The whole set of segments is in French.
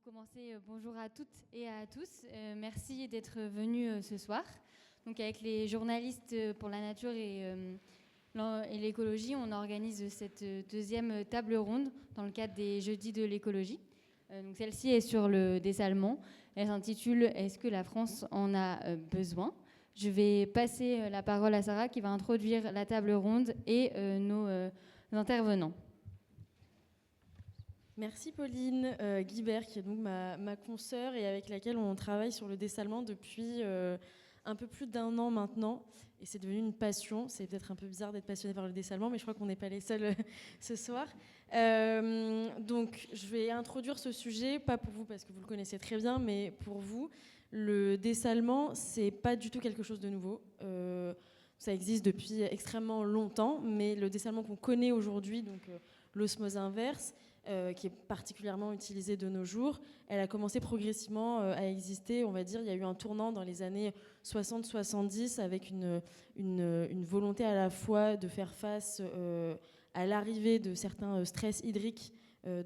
commencer, bonjour à toutes et à tous. Merci d'être venus ce soir. Donc, avec les journalistes pour la nature et l'écologie, on organise cette deuxième table ronde dans le cadre des Jeudis de l'écologie. Donc, celle-ci est sur le dessalement. Elle s'intitule « Est-ce que la France en a besoin ?» Je vais passer la parole à Sarah qui va introduire la table ronde et nos intervenants. Merci Pauline Guibert, qui est donc ma consoeur et avec laquelle on travaille sur le dessalement depuis un peu plus d'1 an maintenant. Et c'est devenu une passion. C'est peut-être un peu bizarre d'être passionné par le dessalement, mais je crois qu'on n'est pas les seuls ce soir. Donc je vais introduire ce sujet, pas pour vous parce que vous le connaissez très bien, mais pour vous. Le dessalement, c'est pas du tout quelque chose de nouveau. Ça existe depuis extrêmement longtemps, mais le dessalement qu'on connaît aujourd'hui, donc l'osmose inverse, qui est particulièrement utilisée de nos jours, elle a commencé progressivement à exister, on va dire. Il y a eu un tournant dans les années 60-70 avec une volonté à la fois de faire face à l'arrivée de certains stress hydriques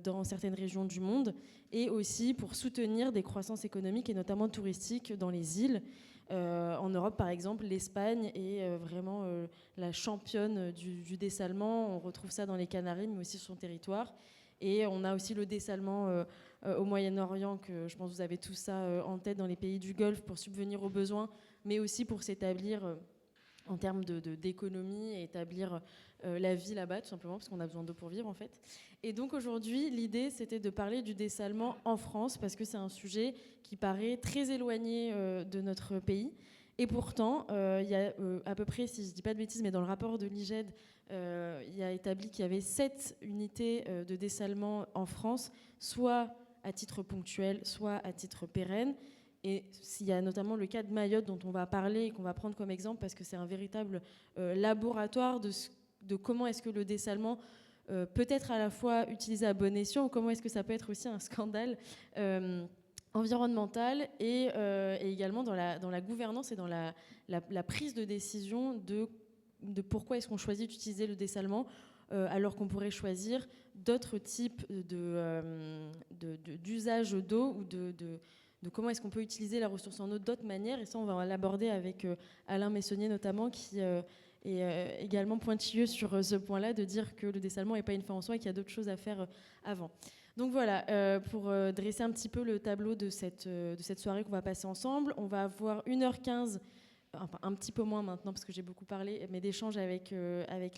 dans certaines régions du monde, et aussi pour soutenir des croissances économiques et notamment touristiques dans les îles. En Europe, par exemple, l'Espagne est vraiment la championne du dessalement. On retrouve ça dans les Canaries, mais aussi sur son territoire. Et on a aussi le dessalement au Moyen-Orient, que je pense que vous avez tout ça en tête, dans les pays du Golfe, pour subvenir aux besoins, mais aussi pour s'établir en termes d'économie et établir la vie là-bas, tout simplement, parce qu'on a besoin d'eau pour vivre, en fait. Et donc aujourd'hui, l'idée, c'était de parler du dessalement en France, parce que c'est un sujet qui paraît très éloigné de notre pays. Et pourtant, il y a à peu près, si je ne dis pas de bêtises, mais dans le rapport de l'IGED, il y a établi qu'il y avait 7 unités de dessalement en France, soit à titre ponctuel, soit à titre pérenne. Et s'il y a notamment le cas de Mayotte dont on va parler et qu'on va prendre comme exemple parce que c'est un véritable laboratoire de comment est-ce que le dessalement peut être à la fois utilisé à bon escient ou comment est-ce que ça peut être aussi un scandale environnemental et également dans la gouvernance et dans la prise de décision de pourquoi est-ce qu'on choisit d'utiliser le dessalement alors qu'on pourrait choisir d'autres types d'usage d'eau ou de comment est-ce qu'on peut utiliser la ressource en eau d'autres manières. Et ça, on va l'aborder avec Alain Messonnier notamment, qui est également pointilleux sur ce point-là, de dire que le dessalement n'est pas une fin en soi et qu'il y a d'autres choses à faire avant. Donc voilà, pour dresser un petit peu le tableau de cette soirée qu'on va passer ensemble, on va avoir 1h15, enfin un petit peu moins maintenant parce que j'ai beaucoup parlé, mais d'échanges avec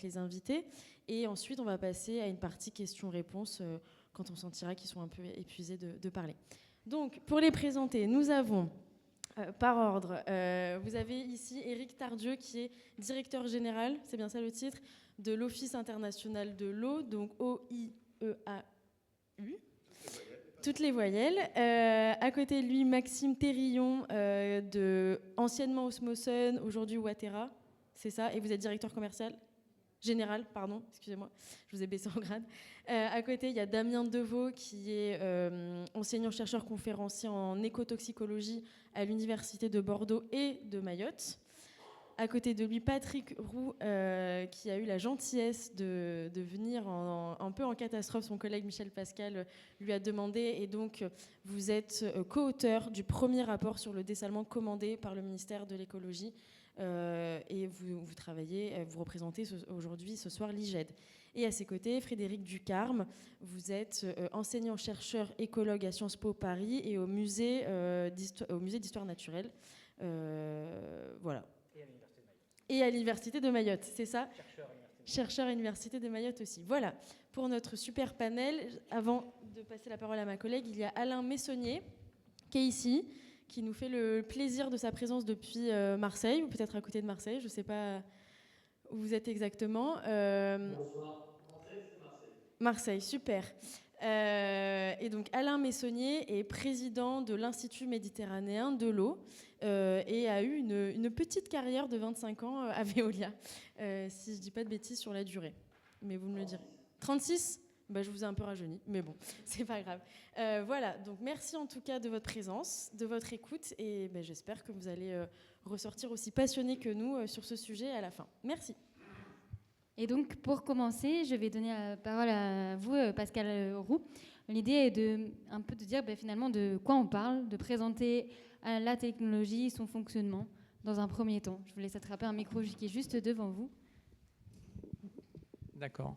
les invités. Et ensuite, on va passer à une partie questions-réponses quand on sentira qu'ils sont un peu épuisés de parler. Donc, pour les présenter, nous avons, par ordre, vous avez ici Éric Tardieu, qui est directeur général, c'est bien ça le titre, de l'Office international de l'eau, donc OIEAU. Toutes les voyelles. À côté de lui, Maxime Thérillon, anciennement Osmosun, aujourd'hui Watera, c'est ça, et vous êtes directeur commercial général, pardon, excusez-moi, je vous ai baissé en grade. À côté, il y a Damien Deveau, qui est enseignant-chercheur conférencier en écotoxicologie à l'Université de Bordeaux et de Mayotte. À côté de lui, Patrick Roux, qui a eu la gentillesse de venir un peu en catastrophe. Son collègue Michel Pascal lui a demandé, et donc vous êtes co-auteur du premier rapport sur le dessalement commandé par le ministère de l'écologie. Et vous travaillez, vous représentez aujourd'hui, ce soir, l'IGED. Et à ses côtés, Frédéric Ducarme, vous êtes enseignant-chercheur écologue à Sciences Po Paris et au musée d'histoire naturelle. Voilà. Et à l'Université de Mayotte, c'est ça ? Chercheur à l'Université de Mayotte aussi. Voilà, pour notre super panel. Avant de passer la parole à ma collègue, il y a Alain Messonnier, qui est ici, qui nous fait le plaisir de sa présence depuis Marseille, ou peut-être à côté de Marseille, je ne sais pas où vous êtes exactement. Bonsoir. Marseille, c'est Marseille. Marseille, super. Et donc Alain Messonnier est président de l'Institut méditerranéen de l'eau et a eu une petite carrière de 25 ans à Veolia, si je ne dis pas de bêtises sur la durée. Mais vous me le direz. 36 ? Bah, je vous ai un peu rajeuni, mais bon, c'est pas grave. Voilà, donc merci en tout cas de votre présence, de votre écoute, et bah, j'espère que vous allez ressortir aussi passionnés que nous sur ce sujet à la fin. Merci. Et donc, pour commencer, je vais donner la parole à vous, Pascal Roux. L'idée est un peu de dire finalement de quoi on parle, de présenter la technologie, son fonctionnement dans un premier temps. Je vous laisse attraper un micro qui est juste devant vous. D'accord.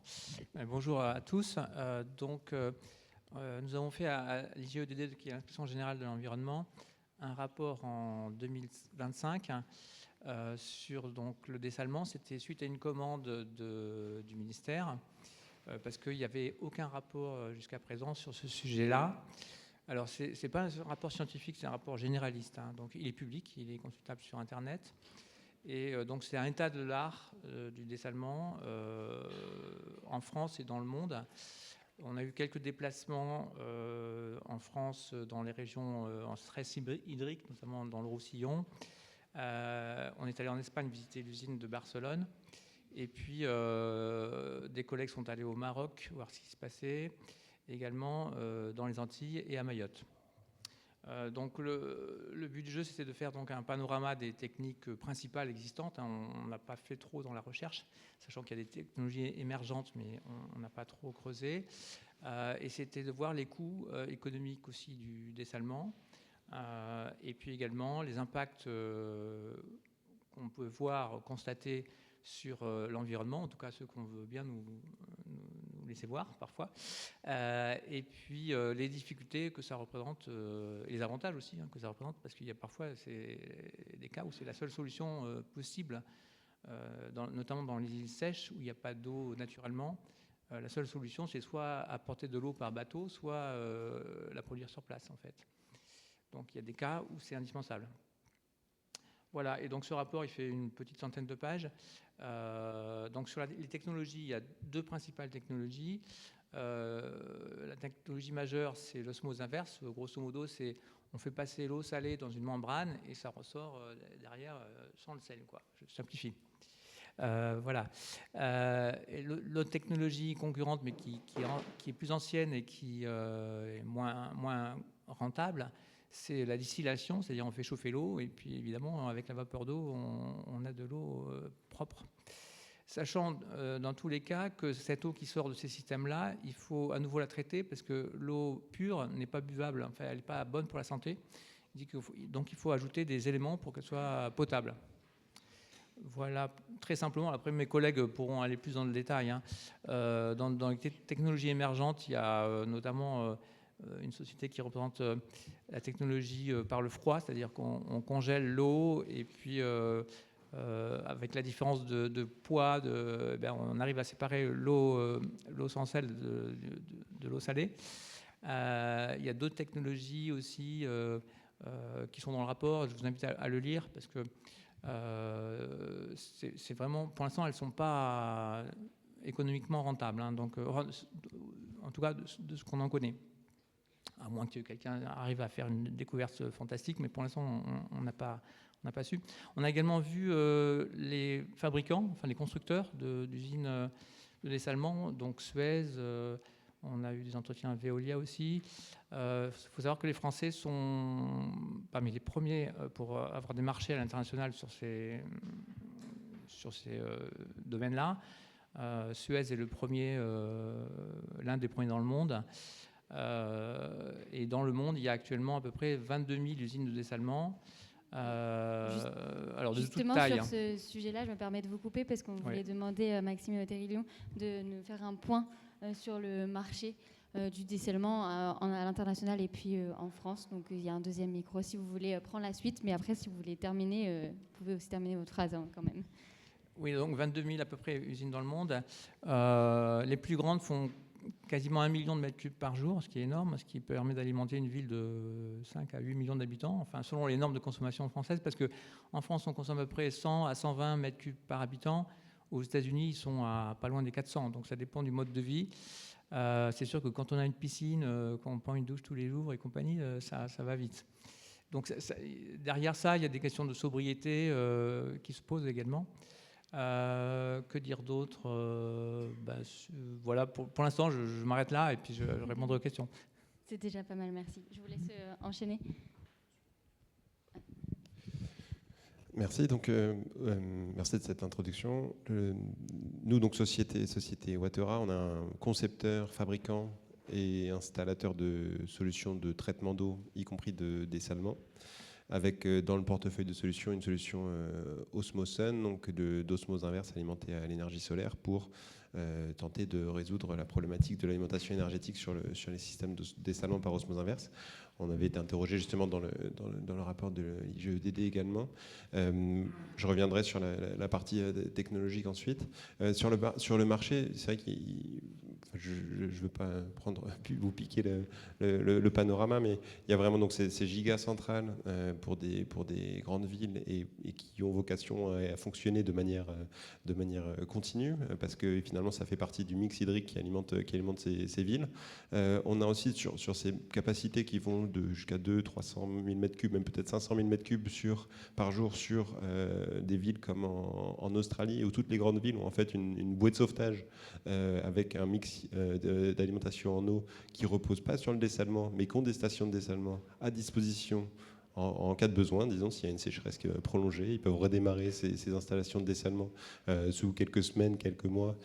Bonjour à tous. Nous avons fait à l'IGEDD, qui est l'Inspection générale de l'environnement, un rapport en 2025 sur donc, le dessalement. C'était suite à une commande du ministère, parce qu'il n'y avait aucun rapport jusqu'à présent sur ce sujet-là. Alors, ce n'est pas un rapport scientifique, c'est un rapport généraliste. Donc, il est public, il est consultable sur Internet. Et donc, c'est un état de l'art du dessalement en France et dans le monde. On a eu quelques déplacements en France, dans les régions en stress hydrique, notamment dans le Roussillon. On est allé en Espagne visiter l'usine de Barcelone. Et puis, des collègues sont allés au Maroc voir ce qui se passait, également dans les Antilles et à Mayotte. Donc, le but du jeu, c'était de faire donc, un panorama des techniques principales existantes. On n'a pas fait trop dans la recherche, sachant qu'il y a des technologies émergentes, mais on n'a pas trop creusé. Et c'était de voir les coûts économiques aussi du dessalement, et puis également les impacts qu'on peut voir, constater sur l'environnement, en tout cas ceux qu'on veut bien nous laisser voir parfois, et puis les difficultés que ça représente, et les avantages aussi que ça représente, parce qu'il y a parfois des cas où c'est la seule solution possible, notamment dans les îles sèches où il n'y a pas d'eau naturellement. La seule solution, c'est soit apporter de l'eau par bateau, soit la produire sur place, en fait. Donc il y a des cas où c'est indispensable. Voilà, et donc ce rapport, il fait une petite centaine de pages. Donc sur les technologies, il y a deux principales technologies. La technologie majeure, c'est l'osmose inverse. Grosso modo, c'est on fait passer l'eau salée dans une membrane et ça ressort derrière sans le sel, quoi. Je simplifie. Voilà. L'autre technologie concurrente, mais qui est plus ancienne et qui est moins rentable, c'est la distillation, c'est-à-dire on fait chauffer l'eau et puis évidemment avec la vapeur d'eau on a de l'eau propre. Sachant dans tous les cas que cette eau qui sort de ces systèmes-là, il faut à nouveau la traiter parce que l'eau pure n'est pas buvable, enfin elle n'est pas bonne pour la santé. Donc il faut ajouter des éléments pour qu'elle soit potable. Voilà, très simplement. Après, mes collègues pourront aller plus dans le détail. Dans les technologies émergentes, il y a notamment une société qui représente la technologie par le froid, c'est-à-dire qu'on congèle l'eau et puis avec la différence de poids, on arrive à séparer l'eau sans sel de l'eau salée. Il y a d'autres technologies aussi qui sont dans le rapport. Je vous invite à le lire parce que c'est vraiment, pour l'instant, elles ne sont pas économiquement rentables. Donc, en tout cas, de ce qu'on en connaît. À moins que quelqu'un arrive à faire une découverte fantastique, mais pour l'instant, on n'a pas su. On a également vu les fabricants, enfin les constructeurs d'usines de dessalement, donc Suez, on a eu des entretiens à Veolia aussi. Il faut savoir que les Français sont parmi les premiers pour avoir des marchés à l'international sur ces domaines-là. Suez est l'un des premiers dans le monde. Et dans le monde, il y a actuellement à peu près 22 000 usines de dessalement. Alors de toute taille. Sur ce sujet-là, je me permets de vous couper parce qu'on voulait demander à Maxime Oterilion de nous faire un point sur le marché du dessalement à l'international et puis en France. Donc il y a un deuxième micro si vous voulez prendre la suite, mais après si vous voulez terminer, vous pouvez aussi terminer votre phrase quand même. Oui, donc 22 000 à peu près usines dans le monde. Les plus grandes font quasiment 1 million de mètres cubes par jour, ce qui est énorme, ce qui permet d'alimenter une ville de 5 à 8 millions d'habitants, enfin selon les normes de consommation françaises, parce qu'en France, on consomme à peu près 100 à 120 mètres cubes par habitant. Aux États-Unis, ils sont à pas loin des 400, donc ça dépend du mode de vie. C'est sûr que quand on a une piscine, quand on prend une douche tous les jours et compagnie, ça va vite. Donc derrière ça, il y a des questions de sobriété qui se posent également. Que dire d'autre voilà, pour l'instant, je m'arrête là et puis je répondrai aux questions. C'est déjà pas mal, merci. Je vous laisse enchaîner. Merci, donc merci de cette introduction. Nous, donc société Watera, on a un concepteur, fabricant et installateur de solutions de traitement d'eau, y compris de dessalement, avec dans le portefeuille de solutions une solution Osmosun, donc d'osmose inverse alimentée à l'énergie solaire pour tenter de résoudre la problématique de l'alimentation énergétique sur les systèmes de dessalement par osmose inverse. On avait été interrogé justement dans le rapport de l'IGEDD également. Je reviendrai sur la partie technologique ensuite. Sur le marché, c'est vrai je ne veux pas vous piquer le panorama, mais il y a vraiment donc ces gigas centrales pour des grandes villes et qui ont vocation à fonctionner de manière continue, parce que finalement ça fait partie du mix hydrique qui alimente ces villes. On a aussi sur ces capacités qui vont jusqu'à 200-300 000 m3, même peut-être 500 000 m3 par jour sur des villes comme en Australie, où toutes les grandes villes ont en fait une bouée de sauvetage avec un mix d'alimentation en eau qui ne repose pas sur le dessalement, mais qui ont des stations de dessalement à disposition en cas de besoin, disons, s'il y a une sécheresse prolongée, ils peuvent redémarrer ces installations de dessalement sous quelques semaines, quelques mois,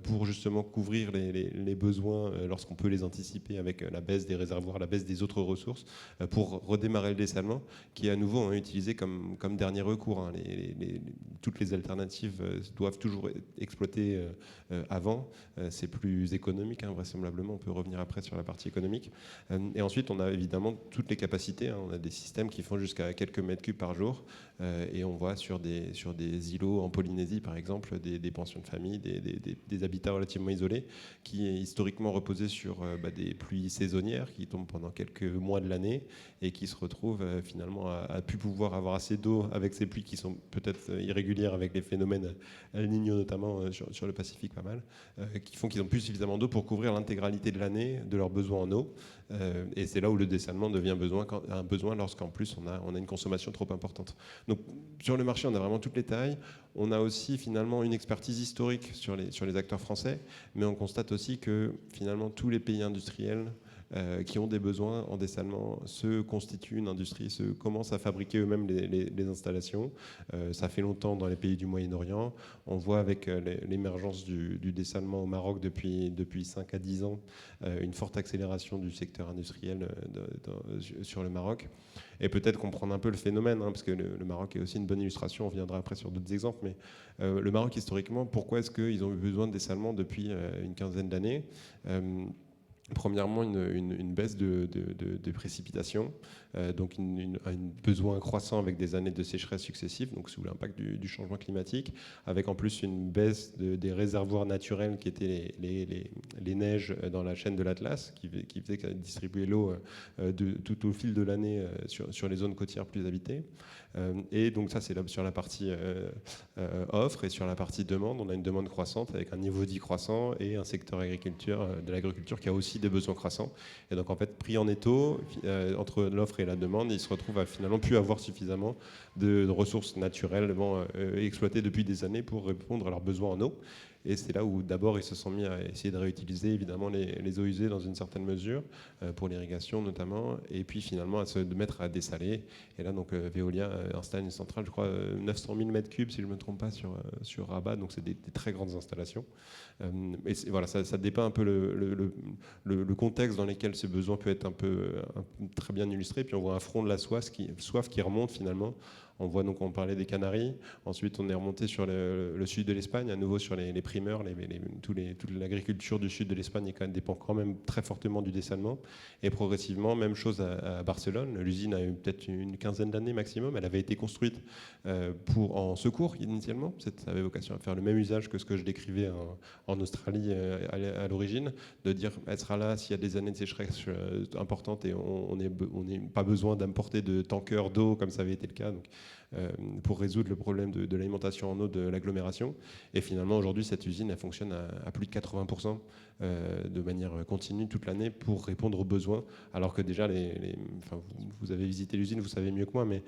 pour justement couvrir les besoins lorsqu'on peut les anticiper avec la baisse des réservoirs, la baisse des autres ressources, pour redémarrer le dessalement, qui est à nouveau utilisé comme dernier recours. Toutes les alternatives doivent toujours être exploitées avant. C'est plus économique, vraisemblablement. On peut revenir après sur la partie économique. Et ensuite, on a évidemment toutes les capacités. On a des systèmes qui font jusqu'à quelques mètres cubes par jour. Et on voit sur des îlots en Polynésie, par exemple, des pensions de famille, des habitats relativement isolés, qui historiquement reposaient sur des pluies saisonnières qui tombent pendant quelques mois de l'année et qui se retrouvent finalement à plus pouvoir avoir assez d'eau avec ces pluies qui sont peut-être irrégulières avec les phénomènes El Niño notamment sur le Pacifique pas mal, qui font qu'ils n'ont plus suffisamment d'eau pour couvrir l'intégralité de l'année de leurs besoins en eau. Et c'est là où le dessalement devient un besoin lorsqu'en plus on a une consommation trop importante. Donc sur le marché, on a vraiment toutes les tailles. On a aussi finalement une expertise historique sur les acteurs français, mais on constate aussi que finalement tous les pays industriels qui ont des besoins en dessalement se constituent une industrie, se commencent à fabriquer eux-mêmes les installations. Ça fait longtemps dans les pays du Moyen-Orient. On voit avec l'émergence du dessalement au Maroc depuis 5 à 10 ans une forte accélération du secteur industriel sur le Maroc. Et peut-être comprendre un peu le phénomène, parce que le Maroc est aussi une bonne illustration, on reviendra après sur d'autres exemples, mais le Maroc historiquement, pourquoi est-ce qu'ils ont eu besoin de dessalement depuis une quinzaine d'années ? Premièrement, une baisse de précipitations, donc un besoin croissant avec des années de sécheresse successives, donc sous l'impact du changement climatique, avec en plus une baisse des réservoirs naturels qui étaient les neiges dans la chaîne de l'Atlas, qui faisait distribuer l'eau tout au fil de l'année sur les zones côtières plus habitées. Et donc ça, c'est sur la partie offre, et sur la partie demande, on a une demande croissante avec un niveau de vie croissant et un secteur de l'agriculture qui a aussi des besoins croissants. Et donc en fait, pris en étau, entre l'offre et la demande, ils se retrouvent à finalement plus avoir suffisamment de ressources naturelles exploitées depuis des années pour répondre à leurs besoins en eau. Et c'est là où d'abord ils se sont mis à essayer de réutiliser évidemment les eaux usées dans une certaine mesure, pour l'irrigation notamment, et puis finalement à se mettre à dessaler. Et là donc Veolia installe une centrale, je crois 900 000 m3 si je ne me trompe pas sur Rabat, donc c'est des très grandes installations. Et voilà, ça dépeint un peu le contexte dans lequel ce besoin peut être très bien illustré. Puis on voit un front de la soif qui remonte finalement. On voit donc, on parlait des Canaries, ensuite on est remonté sur le sud de l'Espagne, à nouveau sur les primeurs, toute l'agriculture du sud de l'Espagne dépend quand même très fortement du dessalement. Et progressivement, même chose à Barcelone, l'usine a eu peut-être une quinzaine d'années maximum, elle avait été construite en secours initialement, ça avait vocation à faire le même usage que ce que je décrivais en Australie à l'origine, de dire elle sera là s'il y a des années de sécheresse importantes et on n'est pas besoin d'importer de tankers d'eau comme ça avait été le cas. Donc, pour résoudre le problème de l'alimentation en eau de l'agglomération. Et finalement, aujourd'hui, cette usine, elle fonctionne à plus de 80% de manière continue toute l'année pour répondre aux besoins, alors que déjà, vous avez visité l'usine, vous savez mieux que moi, mais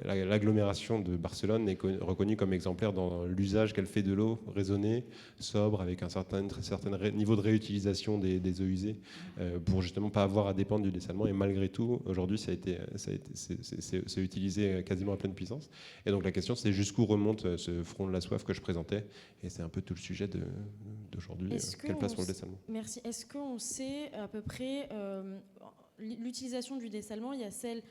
l'agglomération de Barcelone est reconnue comme exemplaire dans l'usage qu'elle fait de l'eau, raisonnée, sobre, avec un certain niveau de réutilisation des eaux usées, pour justement pas avoir à dépendre du dessalement. Et malgré tout, aujourd'hui, c'est utilisé utilisé quasiment à pleine puissance. Et donc la question, c'est jusqu'où remonte ce front de la soif que je présentais. Et c'est un peu tout le sujet d'aujourd'hui. Quelle place pour le dessalement? Merci. Est-ce qu'on sait à peu près l'utilisation du dessalement? Il y a celle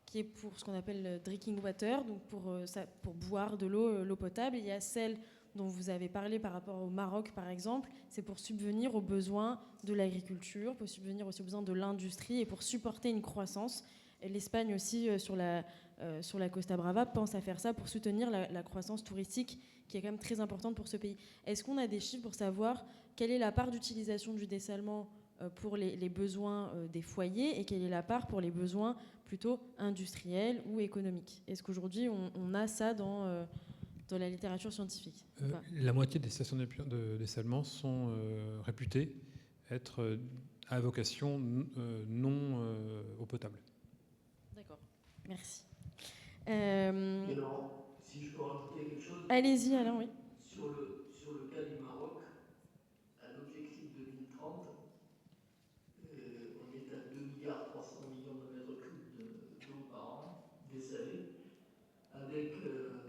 qui est pour ce qu'on appelle drinking water, donc pour boire de l'eau potable. Il y a celle dont vous avez parlé par rapport au Maroc, par exemple, c'est pour subvenir aux besoins de l'agriculture, pour subvenir aussi aux besoins de l'industrie et pour supporter une croissance. Et l'Espagne aussi, sur la Costa Brava, pense à faire ça pour soutenir la croissance touristique qui est quand même très importante pour ce pays. Est-ce qu'on a des chiffres pour savoir quelle est la part d'utilisation du dessalement pour les besoins des foyers et quelle est la part pour les besoins plutôt industriels ou économiques? Est-ce qu'aujourd'hui, on a ça dans la littérature scientifique? La moitié des stations de dessalement sont réputées être à vocation non eau potable. D'accord, merci. Et alors, si je peux rajouter quelque chose. Allez-y, Alain, oui. Sur le cas du Maroc, à l'objectif 2030, on est à 2,3 milliards de mètres cubes d'eau par an, dessalée, avec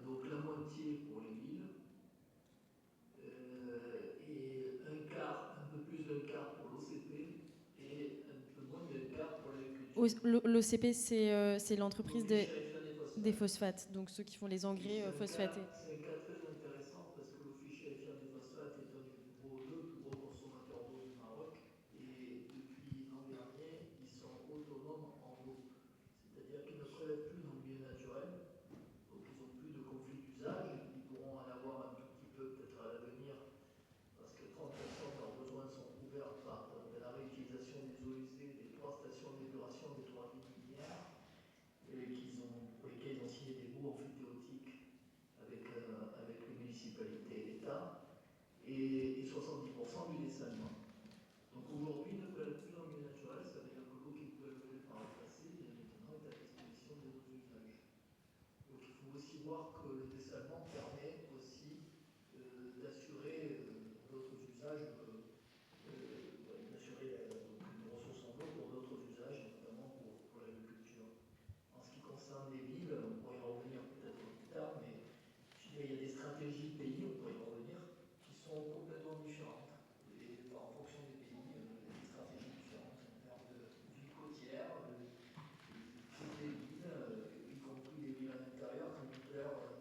donc la moitié pour les villes, et un peu plus d'un quart pour l'OCP, et un peu moins d'un quart pour l'agriculture. L'OCP, c'est l'entreprise des phosphates, donc ceux qui font les engrais phosphatés. C'est un cas très intéressant parce que l'Office chérifien des phosphates est un des deux plus gros consommateurs d'eau du Maroc, et depuis l'an dernier, ils sont autonomes en eau. C'est-à-dire qu'ils ne prélèvent plus dans le milieu naturel, donc ils n'ont plus de conflit d'usage. Ils pourront en avoir un tout petit peu peut-être à l'avenir, parce que 30% de leurs besoins sont couverts par la réutilisation des eaux usées des 3 stations d'épuration des 3 villes minières, pour lesquelles ils ont signé des baux amphithéotiques avec les municipalités et l'État, et 70% du dessalement. Donc aujourd'hui, ne prélève plus dans le milieu naturel, ça veut dire que l'eau qu'ils pouvaient lever par le passé, maintenant est à disposition des autres usages. Donc il faut aussi voir que le dessalement permet aussi d'assurer d'autres usages, d'assurer donc une ressource en eau pour d'autres usages, notamment pour l'agriculture. En ce qui concerne les villes, on pourrait y revenir peut-être plus tard, mais je dirais il y a des stratégies pays, on pourrait y revenir, qui sont complètement différentes. Et en fonction des pays, il y a des stratégies différentes en termes de vie côtière, des villes, y compris des villes à l'intérieur. Comme tout à l'heure,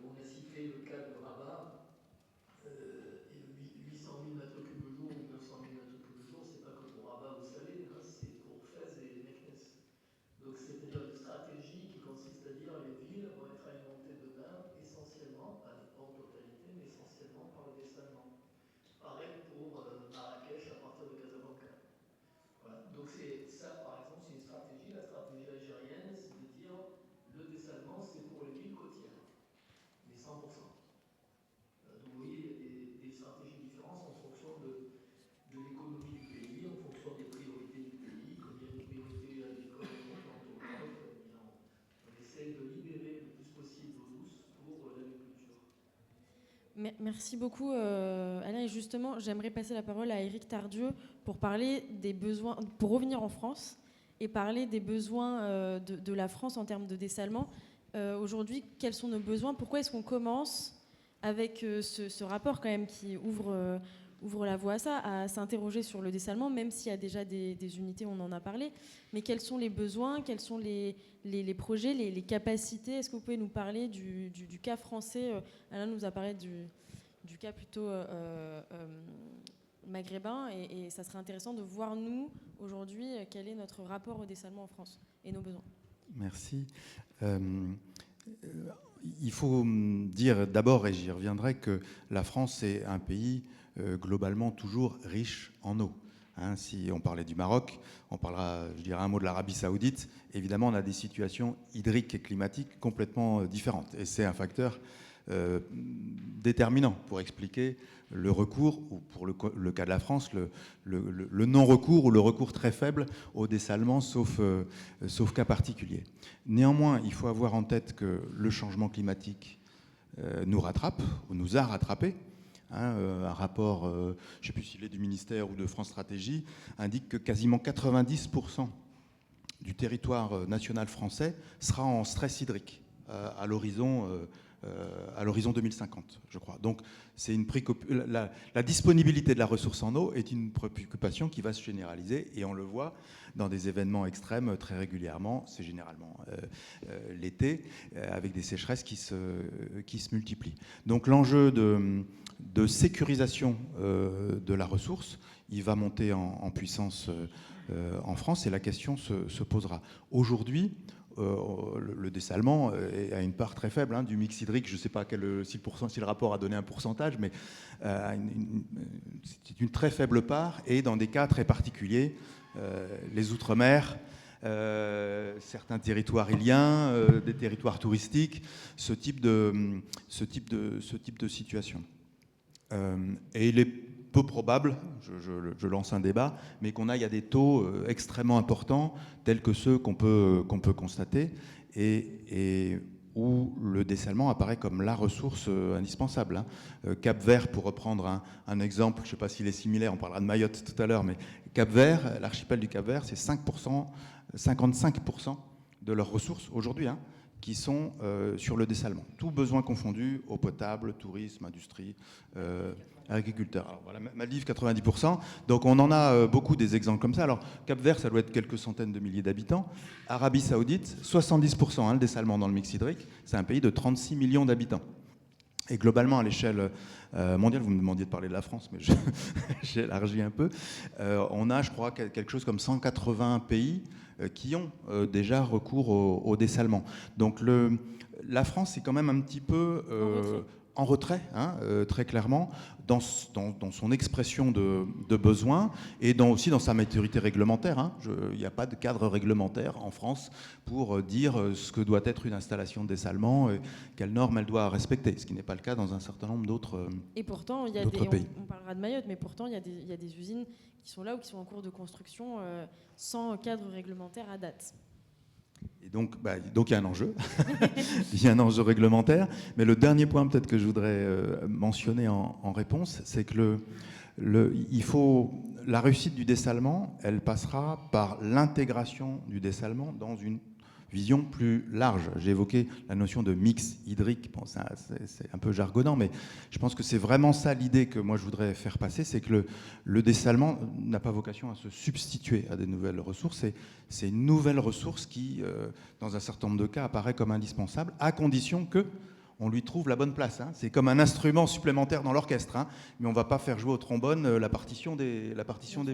on a cité le cas de Rabat, 800 000 mètres cubes le jour ou 900 000 mètres cubes le jour, c'est pas que pour Rabat ou Salé, hein, c'est pour Fès et Meknès. Donc c'est-à-dire une stratégie qui consiste à dire les villes vont être alimentées demain essentiellement, pas en totalité, mais essentiellement par le dessalement. Pareil pour Marrakech à partir de Casablanca. Voilà. Donc ça, par exemple, c'est une stratégie. La stratégie algérienne, c'est de dire le dessalement, c'est pour les villes côtières, mais 100%. Donc vous voyez, il y a des stratégies différentes en fonction de l'économie du pays, en fonction des priorités du pays. Comme il y a une priorité agricole importante au Maroc, on essaie de libérer le plus possible d'eau douce pour l'agriculture. Merci beaucoup, Alain. Et justement, j'aimerais passer la parole à Éric Tardieu pour parler des besoins, pour revenir en France et parler des besoins de la France en termes de dessalement. Aujourd'hui, quels sont nos besoins? Pourquoi est-ce qu'on commence avec ce rapport quand même qui ouvre la voie à ça, à s'interroger sur le dessalement, même s'il y a déjà des unités, on en a parlé. Mais quels sont les besoins? Quels sont les projets, les capacités? Est-ce que vous pouvez nous parler du cas français? Alain nous a parlé du cas plutôt maghrébin, et ça serait intéressant de voir, nous, aujourd'hui, quel est notre rapport au dessalement en France et nos besoins. Merci. Il faut dire d'abord, et j'y reviendrai, que la France est un pays globalement toujours riche en eau. Si on parlait du Maroc, on parlera, je dirais, un mot de l'Arabie Saoudite. Évidemment, on a des situations hydriques et climatiques complètement différentes. Et c'est un facteur déterminant pour expliquer le recours, ou pour le cas de la France, le non-recours ou le recours très faible au dessalement, sauf cas particulier. Néanmoins, il faut avoir en tête que le changement climatique nous rattrape, ou nous a rattrapés. Un rapport, je ne sais plus s'il est du ministère ou de France Stratégie, indique que quasiment 90% du territoire national français sera en stress hydrique à l'horizon 2050, je crois. Donc, c'est la disponibilité de la ressource en eau est une préoccupation qui va se généraliser, et on le voit dans des événements extrêmes très régulièrement. C'est généralement l'été, avec des sécheresses qui se multiplient. Donc, l'enjeu de sécurisation de la ressource, il va monter en puissance en France, et la question se posera. Aujourd'hui, le dessalement a une part très faible du mix hydrique. Je ne sais pas si le rapport a donné un pourcentage, mais c'est une très faible part, et dans des cas très particuliers, les Outre-mer, certains territoires iliens, des territoires touristiques, ce type de situation. Et il est peu probable, je lance un débat, mais qu'on aille à des taux extrêmement importants, tels que ceux qu'on peut constater, et où le dessalement apparaît comme la ressource indispensable. Cap-Vert, pour reprendre un exemple, je ne sais pas s'il est similaire, on parlera de Mayotte tout à l'heure, mais Cap-Vert, l'archipel du Cap-Vert, c'est 55% de leurs ressources aujourd'hui, qui sont sur le dessalement. Tout besoin confondu, eau potable, tourisme, industrie, agriculteurs. Alors voilà, Maldives, 90%. Donc on en a beaucoup des exemples comme ça. Alors Cap-Vert, ça doit être quelques centaines de milliers d'habitants. Arabie Saoudite, 70%, le dessalement dans le mix hydrique. C'est un pays de 36 millions d'habitants. Et globalement, à l'échelle mondiale, vous me demandiez de parler de la France, mais j'ai élargi un peu. On a, je crois, quelque chose comme 180 pays qui ont déjà recours au dessalement. Donc la France est quand même un petit peu en retrait, très clairement, dans son expression de besoin, et aussi dans sa maturité réglementaire. Il n'y a pas de cadre réglementaire en France pour dire ce que doit être une installation de dessalement, quelles normes elle doit respecter, ce qui n'est pas le cas dans un certain nombre d'autres pays. Et pourtant, on parlera de Mayotte, mais pourtant, il y a des usines qui sont là ou qui sont en cours de construction sans cadre réglementaire à date. Et donc il y a un enjeu. Il y a un enjeu réglementaire. Mais le dernier point peut-être que je voudrais mentionner en réponse, c'est que la réussite du dessalement, elle passera par l'intégration du dessalement dans une vision plus large. J'ai évoqué la notion de mix hydrique. Bon, c'est un peu jargonnant, mais je pense que c'est vraiment ça l'idée que moi je voudrais faire passer, c'est que le dessalement n'a pas vocation à se substituer à des nouvelles ressources. C'est une nouvelle ressource qui, dans un certain nombre de cas, apparaît comme indispensable, à condition que on lui trouve la bonne place. C'est comme un instrument supplémentaire dans l'orchestre, mais on ne va pas faire jouer au trombone la partition des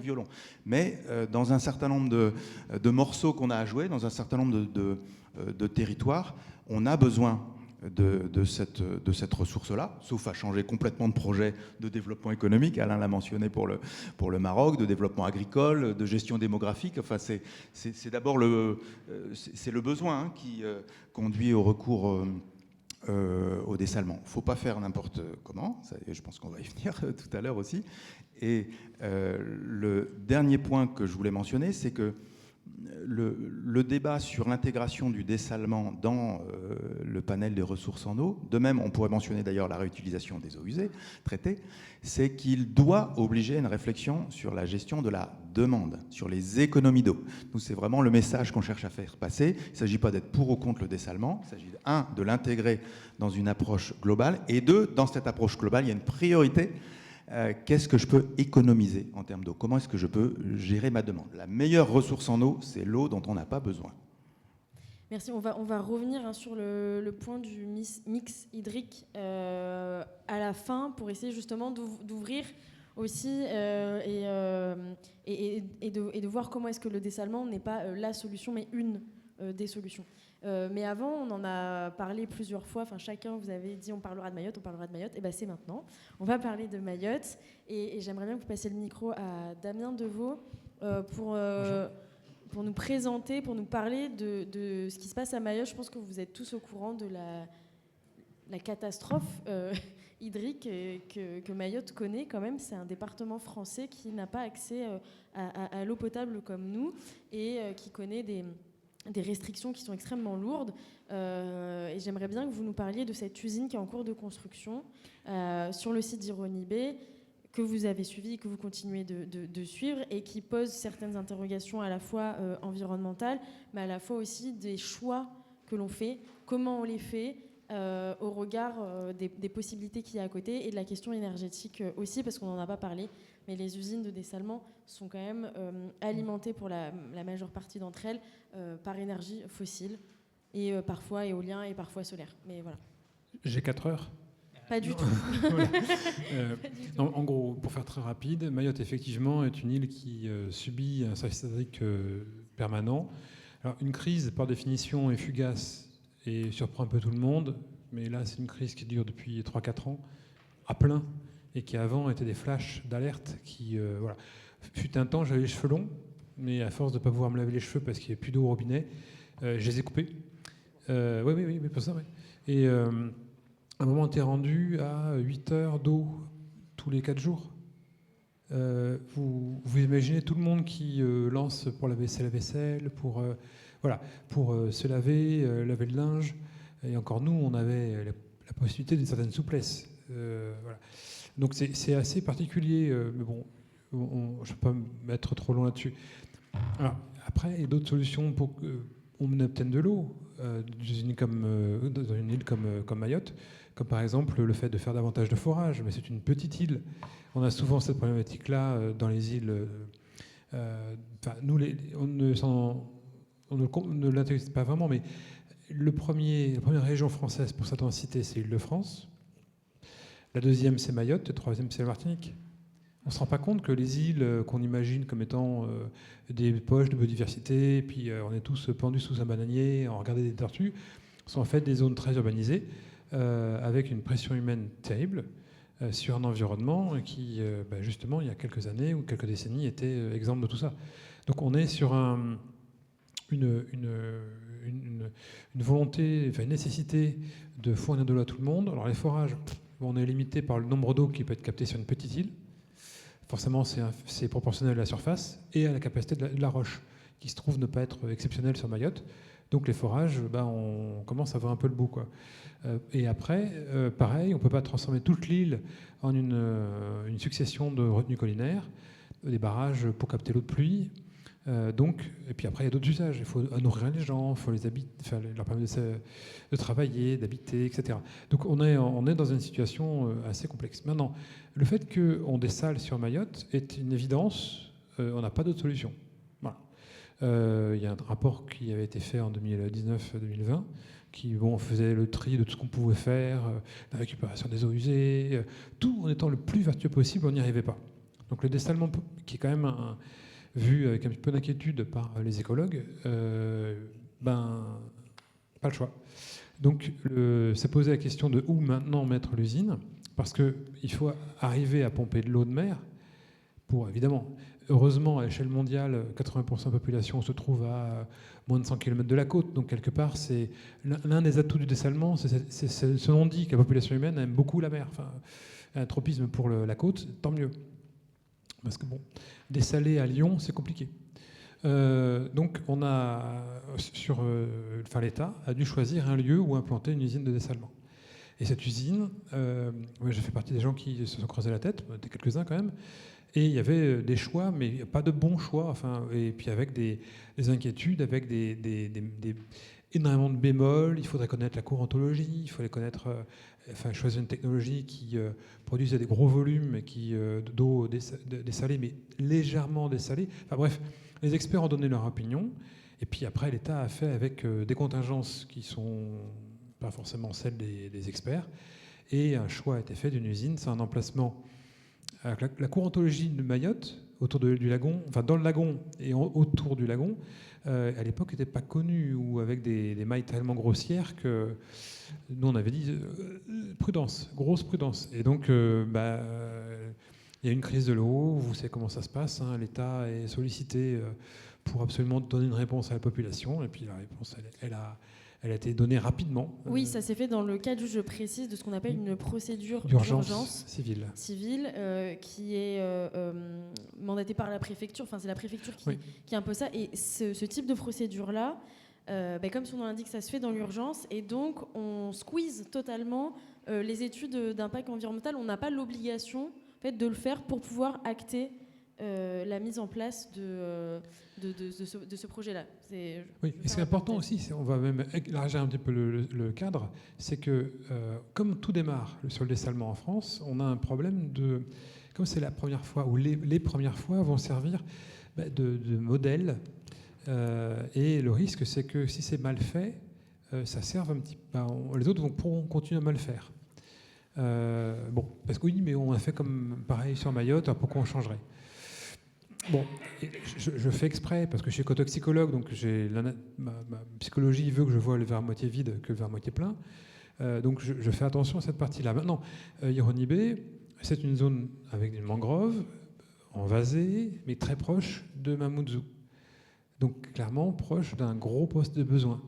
violons. Mais dans un certain nombre de morceaux qu'on a à jouer, dans un certain nombre de territoires, on a besoin de cette ressource-là, sauf à changer complètement de projet de développement économique. Alain l'a mentionné pour le Maroc, de développement agricole, de gestion démographique. Enfin, c'est d'abord le besoin qui conduit au recours au dessalement. Il ne faut pas faire n'importe comment, je pense qu'on va y venir tout à l'heure aussi. Et le dernier point que je voulais mentionner, c'est que le débat sur l'intégration du dessalement dans le panel des ressources en eau, de même on pourrait mentionner d'ailleurs la réutilisation des eaux usées, traitées, c'est qu'il doit obliger à une réflexion sur la gestion de la demande, sur les économies d'eau. Nous, c'est vraiment le message qu'on cherche à faire passer. Il ne s'agit pas d'être pour ou contre le dessalement, il s'agit de l'intégrer dans une approche globale, et dans cette approche globale, il y a une priorité. Qu'est-ce que je peux économiser en termes d'eau? Comment est-ce que je peux gérer ma demande? La meilleure ressource en eau, c'est l'eau dont on n'a pas besoin. Merci. On va revenir sur le point du mix hydrique à la fin, pour essayer justement d'ouvrir aussi et de voir comment est-ce que le dessalement n'est pas la solution, mais une des solutions. Mais avant, on en a parlé plusieurs fois. Enfin, chacun, vous avez dit on parlera de Mayotte. Et ben c'est maintenant. On va parler de Mayotte. Et j'aimerais bien que vous passiez le micro à Damien Deveau pour nous présenter, pour nous parler de ce qui se passe à Mayotte. Je pense que vous êtes tous au courant de la catastrophe hydrique que Mayotte connaît quand même. C'est un département français qui n'a pas accès à l'eau potable comme nous et qui connaît des restrictions qui sont extrêmement lourdes. Et j'aimerais bien que vous nous parliez de cette usine qui est en cours de construction sur le site d'Ironie B. que vous avez suivi, que vous continuez de suivre et qui pose certaines interrogations à la fois environnementales, mais à la fois aussi des choix que l'on fait, comment on les fait, au regard des possibilités qu'il y a à côté et de la question énergétique aussi, parce qu'on n'en a pas parlé, mais les usines de dessalement sont quand même alimentées pour la majeure partie d'entre elles par énergie fossile et parfois éolien et parfois solaire. Mais voilà. J'ai 4 heures. Pas du tout. Voilà. En gros, pour faire très rapide, Mayotte effectivement est une île qui subit un stress hydrique permanent. Alors une crise par définition est fugace et surprend un peu tout le monde, mais là c'est une crise qui dure depuis 3-4 ans à plein et qui avant était des flashs d'alerte qui voilà. Fut un temps j'avais les cheveux longs, mais à force de ne pas pouvoir me laver les cheveux parce qu'il n'y avait plus d'eau au robinet, je les ai coupés. Oui, pour ça, oui. Et à un moment, on était rendu à 8 heures d'eau tous les 4 jours. Vous imaginez tout le monde qui lance pour laver la vaisselle, pour se laver, laver le linge. Et encore nous, on avait la possibilité d'une certaine souplesse. Voilà. Donc c'est assez particulier, mais bon, je ne vais pas me mettre trop long là-dessus. Alors, après, il y a d'autres solutions pour qu'on obtienne de l'eau dans une île comme Mayotte, comme par exemple le fait de faire davantage de forage. Mais c'est une petite île. On a souvent cette problématique-là dans les îles. Nous, on ne l'intéresse pas vraiment, mais la première région française pour sa densité, c'est l'Île-de-France. La deuxième, c'est Mayotte. La troisième, c'est la Martinique. On ne se rend pas compte que les îles qu'on imagine comme étant des poches de biodiversité, puis on est tous pendus sous un bananier, on regarde des tortues, sont en fait des zones très urbanisées, avec une pression humaine terrible sur un environnement qui, justement, il y a quelques années ou quelques décennies, était exemple de tout ça. Donc on est sur une volonté, une nécessité de fournir de l'eau à tout le monde. Alors les forages, on est limité par le nombre d'eau qui peut être capté sur une petite île. Forcément, c'est proportionnel à la surface et à la capacité de la roche, qui se trouve ne pas être exceptionnelle sur Mayotte. Donc les forages, on commence à voir un peu le bout, quoi. Et après, pareil, on ne peut pas transformer toute l'île en une succession de retenues collinaires, des barrages pour capter l'eau de pluie. Et puis après, il y a d'autres usages. Il faut nourrir les gens, il faut leur permettre de travailler, d'habiter, etc. Donc on est dans une situation assez complexe. Maintenant, le fait qu'on dessale sur Mayotte est une évidence. On n'a pas d'autre solution. Voilà. Il y a un rapport qui avait été fait en 2019-2020 qui faisait le tri de tout ce qu'on pouvait faire, la récupération des eaux usées, tout en étant le plus vertueux possible, on n'y arrivait pas. Donc le dessalement, qui est quand même vu avec un petit peu d'inquiétude par les écologues, pas le choix. Donc, c'est posé la question de où maintenant mettre l'usine, parce qu'il faut arriver à pomper de l'eau de mer pour, évidemment, heureusement, à l'échelle mondiale, 80% de la population se trouve à moins de 100 km de la côte. Donc, quelque part, c'est l'un des atouts du dessalement. C'est ce qu'on dit, que la population humaine aime beaucoup la mer. Enfin, un tropisme pour la côte, tant mieux. Parce que dessaler à Lyon, c'est compliqué. Donc, l'État a dû choisir un lieu où implanter une usine de dessalement. Et cette usine, j'ai fait partie des gens qui se sont creusés la tête, des quelques-uns quand même, et il y avait des choix, mais pas de bons choix, et puis avec des inquiétudes, avec énormément de bémols. Il faudrait connaître la courantologie, il faudrait choisir une technologie qui produise des gros volumes d'eau dessalée, mais légèrement dessalée. Enfin bref, les experts ont donné leur opinion, et puis après l'État a fait avec des contingences qui sont pas forcément celles des experts, et un choix a été fait d'une usine. C'est un emplacement avec la courantologie de Mayotte, autour du lagon, dans le lagon et autour du lagon, à l'époque n'était pas connue, ou avec des mailles tellement grossières que nous on avait dit prudence, grosse prudence. Et donc il y a une crise de l'eau, vous savez comment ça se passe, l'État est sollicité pour absolument donner une réponse à la population, et puis la réponse elle a été donnée rapidement. Oui, ça s'est fait dans le cadre, je précise, de ce qu'on appelle une procédure d'urgence civile, qui est mandatée par la préfecture. Enfin, c'est la préfecture qui impose ça. Et ce type de procédure-là, comme son nom l'indique, ça se fait dans l'urgence. Et donc, on squeeze totalement les études d'impact environnemental. On n'a pas l'obligation. En fait, de le faire pour pouvoir acter la mise en place de ce projet-là. Oui, et c'est important aussi, on va même élargir un petit peu le cadre, c'est que comme tout démarre sur le dessalement en France, on a un problème de... Comme c'est la première fois, ou les premières fois vont servir de modèle, et le risque, c'est que si c'est mal fait, ça serve un petit peu... les autres pourront continuer à mal faire. Bon, parce que oui, mais on a fait comme pareil sur Mayotte, alors pourquoi on changerait ? Bon, je fais exprès, parce que je suis écotoxicologue, donc ma psychologie veut que je vois le verre à moitié vide que le verre à moitié plein. Donc je fais attention à cette partie-là. Maintenant, Ironibé, c'est une zone avec des mangroves, envasée, mais très proche de Mamoudzou. Donc clairement proche d'un gros poste de besoin.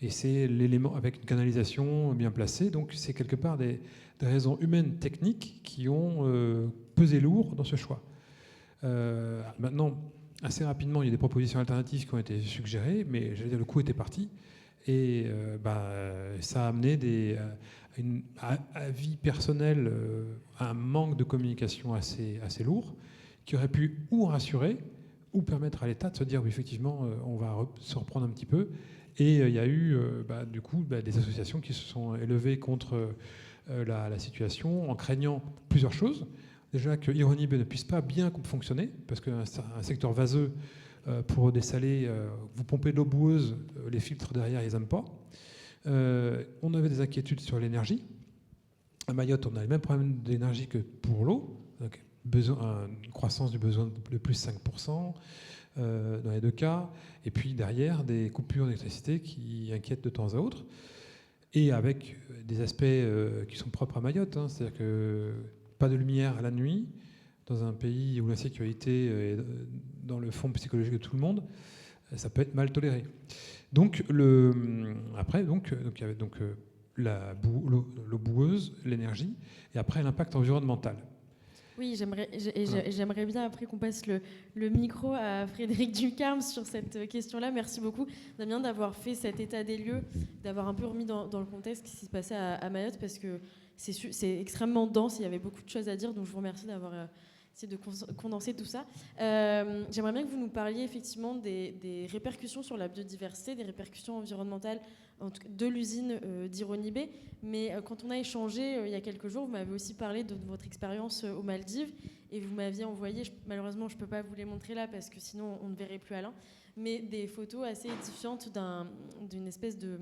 Et c'est l'élément avec une canalisation bien placée. Donc c'est quelque part des raisons humaines, techniques, qui ont pesé lourd dans ce choix. Maintenant, assez rapidement, il y a des propositions alternatives qui ont été suggérées, mais j'allais dire, le coup était parti. Et ça a amené à vie personnelle un manque de communication assez lourd, qui aurait pu ou rassurer, ou permettre à l'État de se dire, oui, effectivement, on va se reprendre un petit peu. Et il y a eu, du coup, des associations qui se sont élevées contre la situation, en craignant plusieurs choses. Déjà que Ironibé ne puisse pas bien fonctionner, parce qu'un secteur vaseux, pour dessaler, vous pompez de l'eau boueuse, les filtres derrière, ils n'aiment pas. On avait des inquiétudes sur l'énergie. À Mayotte, on a le même problème d'énergie que pour l'eau. Une croissance du besoin de plus 5% dans les deux cas. Et puis derrière, des coupures d'électricité qui inquiètent de temps à autre. Et avec des aspects qui sont propres à Mayotte. C'est-à-dire que pas de lumière à la nuit, dans un pays où l'insécurité est dans le fond psychologique de tout le monde, ça peut être mal toléré. Donc, après, il y avait l'eau boueuse, l'énergie, et après l'impact environnemental. Oui, j'aimerais bien après qu'on passe le micro à Frédéric Ducarme sur cette question-là. Merci beaucoup, Damien, d'avoir fait cet état des lieux, d'avoir un peu remis dans le contexte ce qui s'est passé à Mayotte, parce que c'est extrêmement dense, il y avait beaucoup de choses à dire, donc je vous remercie d'avoir essayé de condenser tout ça. J'aimerais bien que vous nous parliez effectivement des répercussions sur la biodiversité, des répercussions environnementales de l'usine d'Ironibé. Mais quand on a échangé il y a quelques jours, vous m'avez aussi parlé de votre expérience aux Maldives, et vous m'aviez envoyé, malheureusement je ne peux pas vous les montrer là parce que sinon on ne verrait plus Alain, mais des photos assez édifiantes d'une espèce de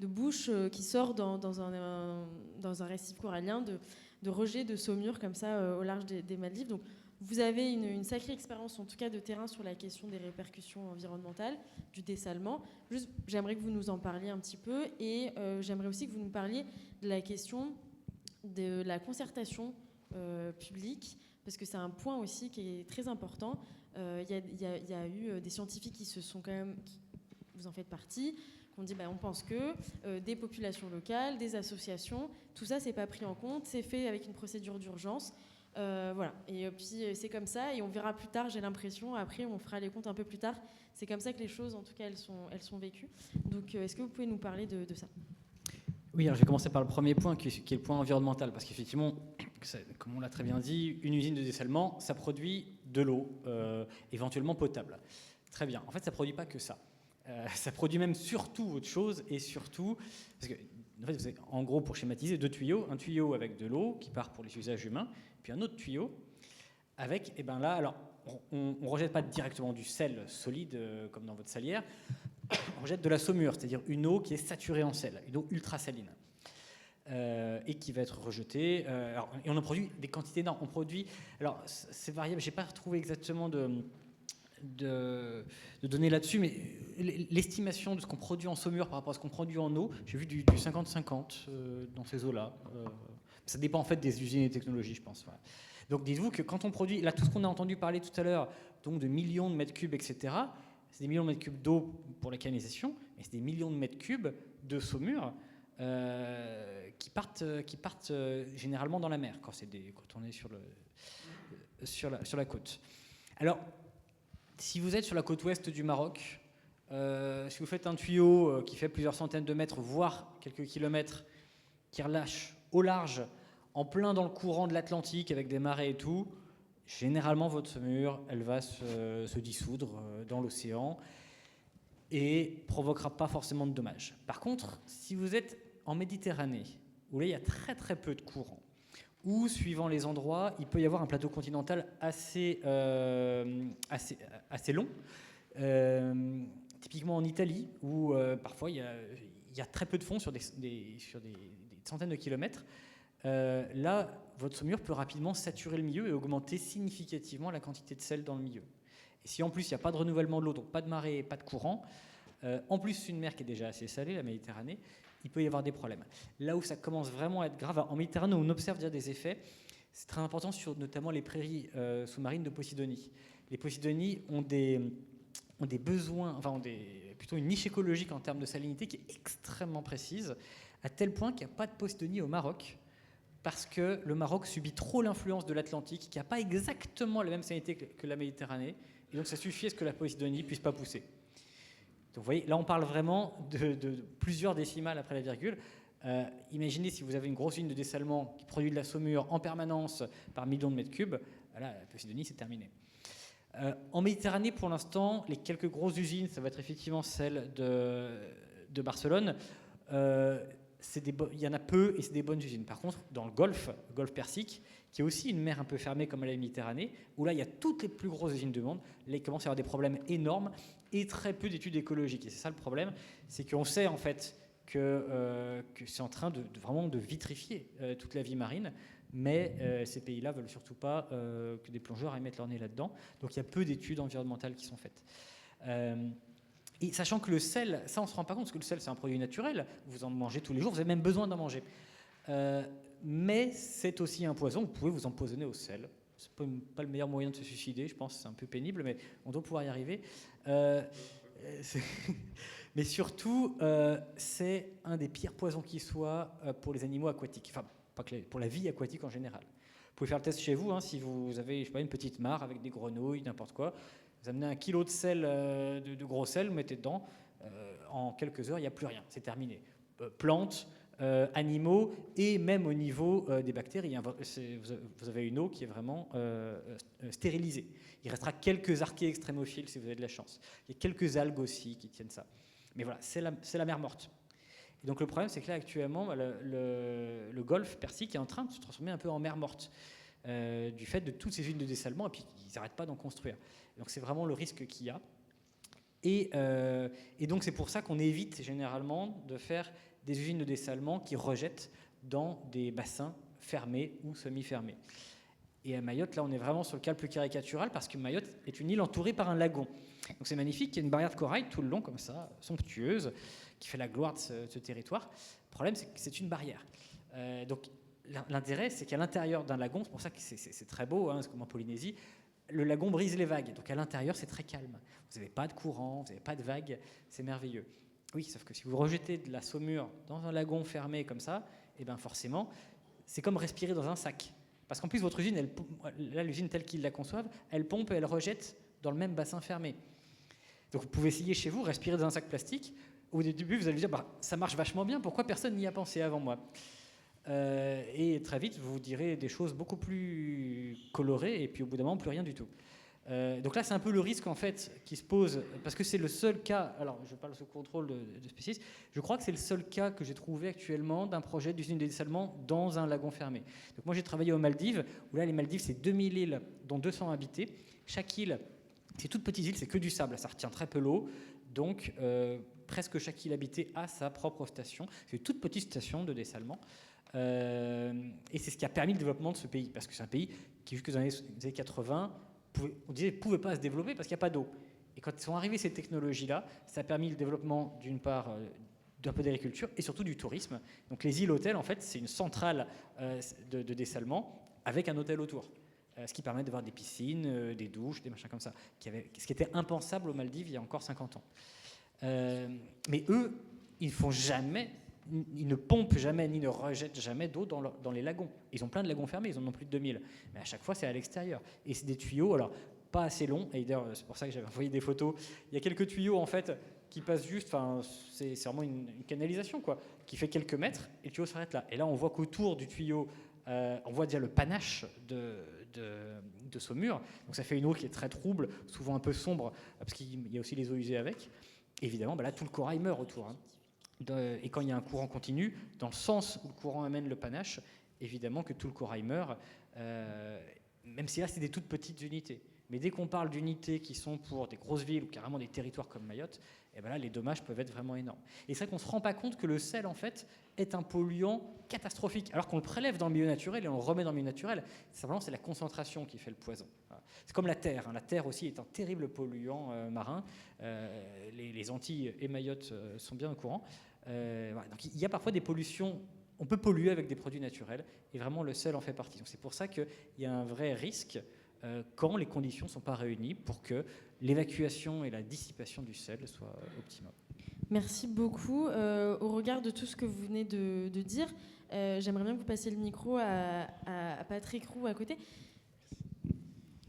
bouche qui sort dans un récif corallien de rejet de saumure comme ça au large des Maldives. Donc vous avez une sacrée expérience en tout cas de terrain sur la question des répercussions environnementales, du dessalement. Juste, j'aimerais que vous nous en parliez un petit peu, et j'aimerais aussi que vous nous parliez de la question de la concertation publique, parce que c'est un point aussi qui est très important. Il y a eu des scientifiques qui se sont quand même... vous en faites partie, on dit on pense que des populations locales, des associations, tout ça c'est pas pris en compte, c'est fait avec une procédure d'urgence, voilà. Et puis c'est comme ça, et on verra plus tard, j'ai l'impression, après on fera les comptes un peu plus tard, c'est comme ça que les choses en tout cas elles sont vécues. Donc est-ce que vous pouvez nous parler de ça ? Oui, alors je vais commencer par le premier point qui est le point environnemental, parce qu'effectivement, comme on l'a très bien dit, une usine de dessalement, ça produit de l'eau éventuellement potable. Très bien, en fait ça produit pas que ça. Ça produit même surtout autre chose, et surtout, parce que en fait, vous avez, en gros, pour schématiser, deux tuyaux, un tuyau avec de l'eau qui part pour les usages humains, puis un autre tuyau avec, là, alors on ne rejette pas directement du sel solide comme dans votre salière, on rejette de la saumure, c'est-à-dire une eau qui est saturée en sel, une eau ultra saline, et qui va être rejetée. Et on en produit des quantités énormes. On produit, alors c'est variable, j'ai pas retrouvé exactement de données là-dessus, mais l'estimation de ce qu'on produit en saumure par rapport à ce qu'on produit en eau, j'ai vu du 50-50 dans ces eaux-là. Ça dépend en fait des usines et technologies, je pense. Voilà. Donc dites-vous que quand on produit, là tout ce qu'on a entendu parler tout à l'heure, donc de millions de mètres cubes, etc., c'est des millions de mètres cubes d'eau pour la canalisation, et c'est des millions de mètres cubes de saumure qui partent généralement dans la mer quand on est sur la côte. Alors, si vous êtes sur la côte ouest du Maroc, si vous faites un tuyau qui fait plusieurs centaines de mètres, voire quelques kilomètres, qui relâche au large en plein dans le courant de l'Atlantique avec des marées et tout, généralement votre saumure, elle va se dissoudre dans l'océan et provoquera pas forcément de dommages. Par contre, si vous êtes en Méditerranée, où là il y a très très peu de courant, ou suivant les endroits, il peut y avoir un plateau continental assez long, typiquement en Italie, où parfois il y a très peu de fond sur des centaines de kilomètres. Là, votre saumure peut rapidement saturer le milieu et augmenter significativement la quantité de sel dans le milieu. Et si en plus il n'y a pas de renouvellement de l'eau, donc pas de marée, pas de courant, en plus une mer qui est déjà assez salée, la Méditerranée, il peut y avoir des problèmes. Là où ça commence vraiment à être grave, en Méditerranée, on observe déjà des effets. C'est très important sur notamment les prairies sous-marines de Posidonie. Les Posidonies ont des besoins, enfin plutôt une niche écologique en termes de salinité qui est extrêmement précise, à tel point qu'il n'y a pas de Posidonie au Maroc, parce que le Maroc subit trop l'influence de l'Atlantique, qui n'a pas exactement la même salinité que la Méditerranée, et donc ça suffit à ce que la Posidonie ne puisse pas pousser. Donc vous voyez, là on parle vraiment de plusieurs décimales après la virgule. Imaginez si vous avez une grosse usine de dessalement qui produit de la saumure en permanence par millions de mètres cubes, là, la Posidonie c'est terminé. En Méditerranée, pour l'instant, les quelques grosses usines, ça va être effectivement celle de Barcelone. Il y en a peu et c'est des bonnes usines. Par contre, dans le Golfe Persique, qui est aussi une mer un peu fermée comme la Méditerranée, où là il y a toutes les plus grosses usines du monde, là il commence à y avoir des problèmes énormes et très peu d'études écologiques. Et c'est ça le problème, c'est qu'on sait en fait que c'est en train vraiment de vitrifier toute la vie marine, mais ces pays-là veulent surtout pas que des plongeurs aillent mettre leur nez là-dedans. Donc il y a peu d'études environnementales qui sont faites. Et sachant que le sel, ça on ne se rend pas compte, parce que le sel c'est un produit naturel, vous en mangez tous les jours, vous avez même besoin d'en manger. Mais c'est aussi un poison, vous pouvez vous empoisonner au sel. C'est pas le meilleur moyen de se suicider, je pense, c'est un peu pénible, mais on doit pouvoir y arriver. Mais surtout, c'est un des pires poisons qui soit pour les animaux aquatiques, enfin pas que pour la vie aquatique en général. Vous pouvez faire le test chez vous, hein, si vous avez, je sais pas, une petite mare avec des grenouilles, n'importe quoi. Vous amenez 1 kilo de sel, de gros sel, vous mettez dedans, en quelques heures, il n'y a plus rien, c'est terminé. Plantes, animaux, et même au niveau des bactéries, hein, vous avez une eau qui est vraiment stérilisée. Il restera quelques archées extrémophiles si vous avez de la chance. Il y a quelques algues aussi qui tiennent ça. Mais voilà, c'est la mer morte. Et donc le problème, c'est que là, actuellement, le Golfe Persique est en train de se transformer un peu en mer morte, du fait de toutes ces usines de dessalement, et puis ils n'arrêtent pas d'en construire. Donc c'est vraiment le risque qu'il y a. Et donc c'est pour ça qu'on évite généralement de faire des usines de dessalement qui rejettent dans des bassins fermés ou semi-fermés. Et à Mayotte, là on est vraiment sur le cas le plus caricatural, parce que Mayotte est une île entourée par un lagon. Donc c'est magnifique, il y a une barrière de corail tout le long comme ça, somptueuse, qui fait la gloire de ce territoire. Le problème, c'est que c'est une barrière. Donc l'intérêt, c'est qu'à l'intérieur d'un lagon, c'est pour ça que c'est très beau, hein, c'est comme en Polynésie, le lagon brise les vagues. Donc à l'intérieur, c'est très calme. Vous n'avez pas de courant, vous n'avez pas de vagues, c'est merveilleux. Oui, sauf que si vous rejetez de la saumure dans un lagon fermé comme ça, et bien forcément, c'est comme respirer dans un sac. Parce qu'en plus, votre usine, là, l'usine telle qu'ils la conçoivent, elle pompe et elle rejette dans le même bassin fermé. Donc vous pouvez essayer chez vous, respirer dans un sac plastique. Au début, vous allez vous dire, ça marche vachement bien, pourquoi personne n'y a pensé avant moi ? Et très vite, vous direz des choses beaucoup plus colorées, et puis au bout d'un moment, plus rien du tout. Donc là, c'est un peu le risque en fait qui se pose, parce que c'est le seul cas, alors je parle sous contrôle de spécistes, je crois que c'est le seul cas que j'ai trouvé actuellement d'un projet d'usine de dessalement dans un lagon fermé. Donc moi, j'ai travaillé aux Maldives, où là, les Maldives, c'est 2000 îles, dont 200 habitées. Chaque île, c'est toute petite île, c'est que du sable, ça retient très peu l'eau, donc presque chaque île habitée a sa propre station. C'est une toute petite station de dessalement. Et c'est ce qui a permis le développement de ce pays, parce que c'est un pays qui, jusque dans les années 80, on disait ne pouvait pas se développer parce qu'il n'y a pas d'eau. Et quand sont arrivées ces technologies-là, ça a permis le développement d'une part d'un peu d'agriculture et surtout du tourisme. Donc les îles-hôtels, en fait, c'est une centrale de dessalement avec un hôtel autour. Ce qui permet d'avoir des piscines, des douches, des machins comme ça, ce qui était impensable aux Maldives il y a encore 50 ans. Mais eux, ils ne pompent jamais ni ne rejettent jamais d'eau dans les lagons. Ils ont plein de lagons fermés, ils en ont plus de 2000. Mais à chaque fois, c'est à l'extérieur. Et c'est des tuyaux, alors pas assez longs, et d'ailleurs, c'est pour ça que j'avais envoyé des photos. Il y a quelques tuyaux, en fait, qui passent juste, c'est vraiment une canalisation, quoi, qui fait quelques mètres, et le tuyau s'arrête là. Et là, on voit qu'autour du tuyau, on voit déjà le panache de Saumur. Donc ça fait une eau qui est très trouble, souvent un peu sombre, parce qu'il y a aussi les eaux usées avec. Évidemment, là, tout le corail meurt autour. Et quand il y a un courant continu, dans le sens où le courant amène le panache, évidemment que tout le corail meurt, même si là, c'est des toutes petites unités. Mais dès qu'on parle d'unités qui sont pour des grosses villes ou carrément des territoires comme Mayotte, et là, les dommages peuvent être vraiment énormes. Et c'est vrai qu'on ne se rend pas compte que le sel, en fait, est un polluant catastrophique, alors qu'on le prélève dans le milieu naturel et on le remet dans le milieu naturel. Simplement, c'est la concentration qui fait le poison. C'est comme la terre. La terre aussi est un terrible polluant marin. Les Antilles et Mayotte sont bien au courant. Donc, il y a parfois des pollutions. On peut polluer avec des produits naturels, et vraiment le sel en fait partie. Donc, c'est pour ça qu'il y a un vrai risque quand les conditions ne sont pas réunies pour que l'évacuation et la dissipation du sel soient optimales. Merci beaucoup. Au regard de tout ce que vous venez de dire, j'aimerais bien que vous passiez le micro à Patrick Roux à côté.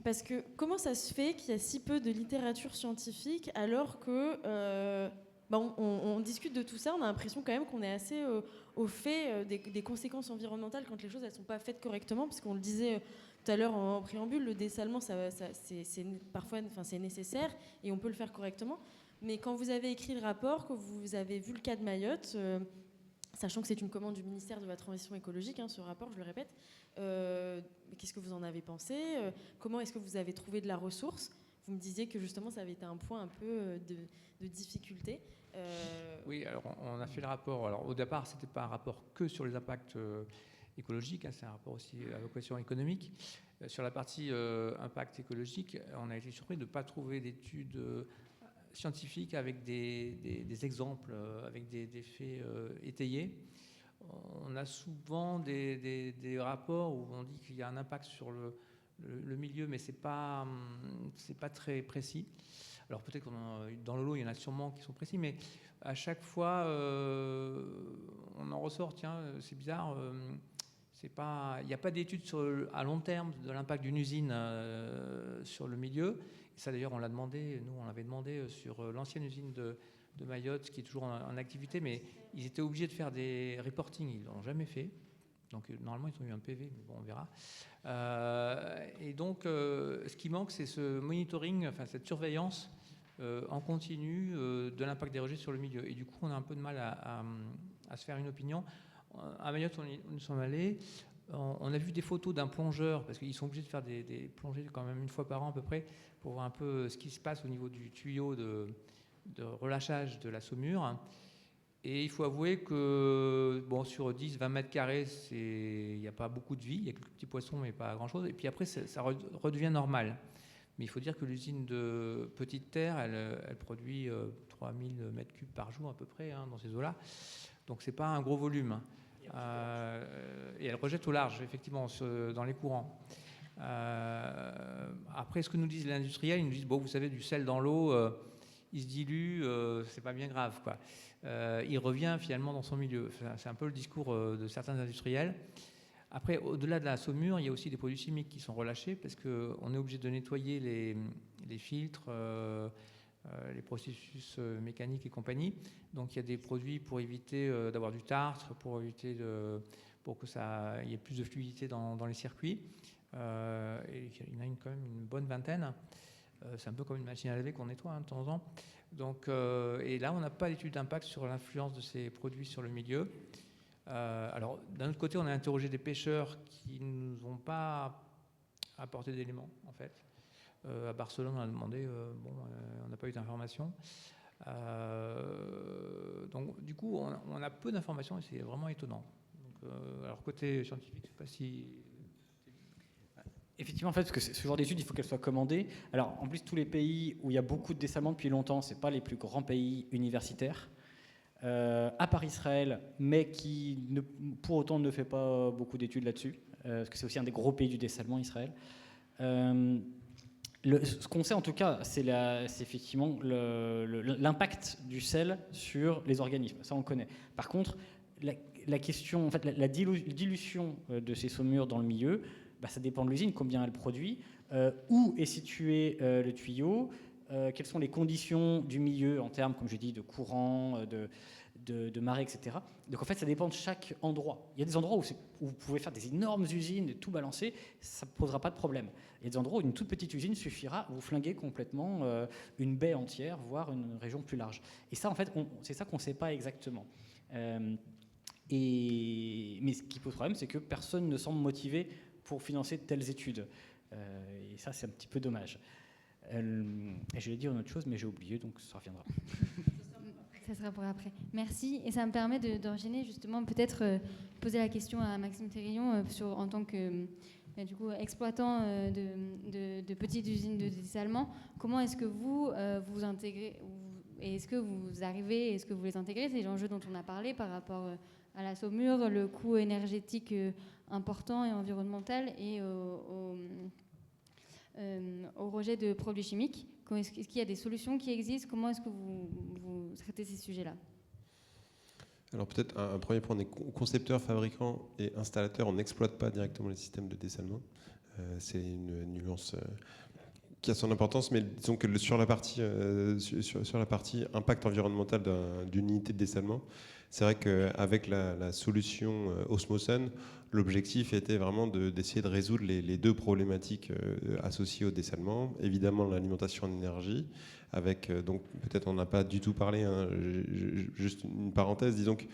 Parce que comment ça se fait qu'il y a si peu de littérature scientifique alors que on discute de tout ça, on a l'impression quand même qu'on est assez au fait des conséquences environnementales quand les choses elles sont pas faites correctement, parce qu'on le disait tout à l'heure en préambule, le dessalement c'est parfois, c'est nécessaire et on peut le faire correctement. Mais quand vous avez écrit le rapport, que vous avez vu le cas de Mayotte, sachant que c'est une commande du ministère de la Transition écologique, ce rapport, je le répète, qu'est-ce que vous en avez pensé ? Comment est-ce que vous avez trouvé de la ressource ? Vous me disiez que justement ça avait été un point un peu de difficulté. Oui, alors on a fait le rapport. Alors au départ, c'était pas un rapport que sur les impacts écologiques, c'est un rapport aussi à vocation économique. Sur la partie impact écologique, on a été surpris de ne pas trouver d'études scientifiques avec des exemples, avec des faits étayés. On a souvent des rapports où on dit qu'il y a un impact sur le milieu, mais c'est pas très précis. Alors peut-être que dans le lot, il y en a sûrement qui sont précis, mais à chaque fois, on en ressort, tiens, c'est bizarre, il n'y a pas d'études à long terme de l'impact d'une usine sur le milieu. Et ça, d'ailleurs, on l'avait demandé sur l'ancienne usine de Mayotte, qui est toujours en activité, mais ils étaient obligés de faire des reporting, ils ne l'ont jamais fait. Donc normalement, ils ont eu un PV, mais bon, on verra. Et donc, ce qui manque, c'est ce monitoring, cette surveillance en continu de l'impact des rejets sur le milieu. Et du coup, on a un peu de mal à se faire une opinion. À Mayotte, on y sommes allés. On a vu des photos d'un plongeur, parce qu'ils sont obligés de faire des plongées quand même une fois par an à peu près, pour voir un peu ce qui se passe au niveau du tuyau de relâchage de la Saumur. Et il faut avouer que sur 10-20 mètres carrés, il n'y a pas beaucoup de vie. Il y a quelques petits poissons, mais pas grand-chose. Et puis après, ça redevient normal. Mais il faut dire que l'usine de Petite Terre, elle produit 3000 mètres cubes par jour à peu près dans ces eaux-là. Donc ce n'est pas un gros volume. Et elle rejette au large, effectivement, dans les courants. Après, ce que nous disent les industriels, ils nous disent, vous savez, du sel dans l'eau, il se dilue, c'est pas bien grave, quoi. Il revient finalement dans son milieu. C'est un peu le discours de certains industriels. Après, au-delà de la Saumur, il y a aussi des produits chimiques qui sont relâchés parce qu'on est obligé de nettoyer les filtres, les processus mécaniques et compagnie. Donc il y a des produits pour éviter d'avoir du tartre, pour que ça y ait plus de fluidité dans les circuits. Et il y en a quand même une bonne vingtaine. C'est un peu comme une machine à laver qu'on nettoie de temps en temps. Donc, et là, on n'a pas d'étude d'impact sur l'influence de ces produits sur le milieu. Alors, d'un autre côté, on a interrogé des pêcheurs qui ne nous ont pas apporté d'éléments, en fait. À Barcelone, on a demandé, on n'a pas eu d'informations. Donc, du coup, on a peu d'informations et c'est vraiment étonnant. Donc, alors, côté scientifique, je ne sais pas si... Effectivement, en fait, parce que ce genre d'études, il faut qu'elles soient commandées. Alors, en plus, tous les pays où il y a beaucoup de dessalement depuis longtemps, ce n'est pas les plus grands pays universitaires. À part Israël, mais qui, pour autant, ne fait pas beaucoup d'études là-dessus, parce que c'est aussi un des gros pays du dessalement, Israël. Ce qu'on sait, en tout cas, c'est effectivement l'impact du sel sur les organismes. Ça, on connaît. Par contre, la question, en fait, la dilution de ces saumures dans le milieu, ça dépend de l'usine, combien elle produit, où est situé le tuyau, quelles sont les conditions du milieu en termes, comme je dis, de courant, de marée, etc. Donc en fait, ça dépend de chaque endroit. Il y a des endroits où vous pouvez faire des énormes usines et tout balancer, ça ne posera pas de problème. Il y a des endroits où une toute petite usine suffira à vous flinguer complètement une baie entière, voire une région plus large. Et ça, en fait, c'est ça qu'on ne sait pas exactement. Mais ce qui pose problème, c'est que personne ne semble motivé pour financer de telles études. Et ça, c'est un petit peu dommage. Et je vais dire une autre chose, mais j'ai oublié, donc ça reviendra. Ça sera pour après. Merci. Et ça me permet d'enchaîner justement, peut-être poser la question à Maxime Thérillon en tant que du coup, exploitant de petites usines de dessalement. Comment est-ce que vous vous intégrez et est-ce que vous arrivez, est-ce que vous les intégrez, ces enjeux dont on a parlé par rapport à la saumure, le coût énergétique important et environnemental et au rejet de produits chimiques? Est-ce qu'il y a des solutions qui existent? Comment est-ce que vous traitez ces sujets-là? Alors peut-être un premier point, on est concepteur, fabricant et installateur, on n'exploite pas directement les systèmes de dessalement. C'est une nuance qui a son importance, mais disons que sur la partie impact environnemental d'une unité de dessalement, c'est vrai qu'avec la solution Osmosun, l'objectif était vraiment d'essayer de résoudre les deux problématiques associées au dessalement. Évidemment, l'alimentation en énergie, avec, donc peut-être on n'a pas du tout parlé, hein, juste une parenthèse, disons que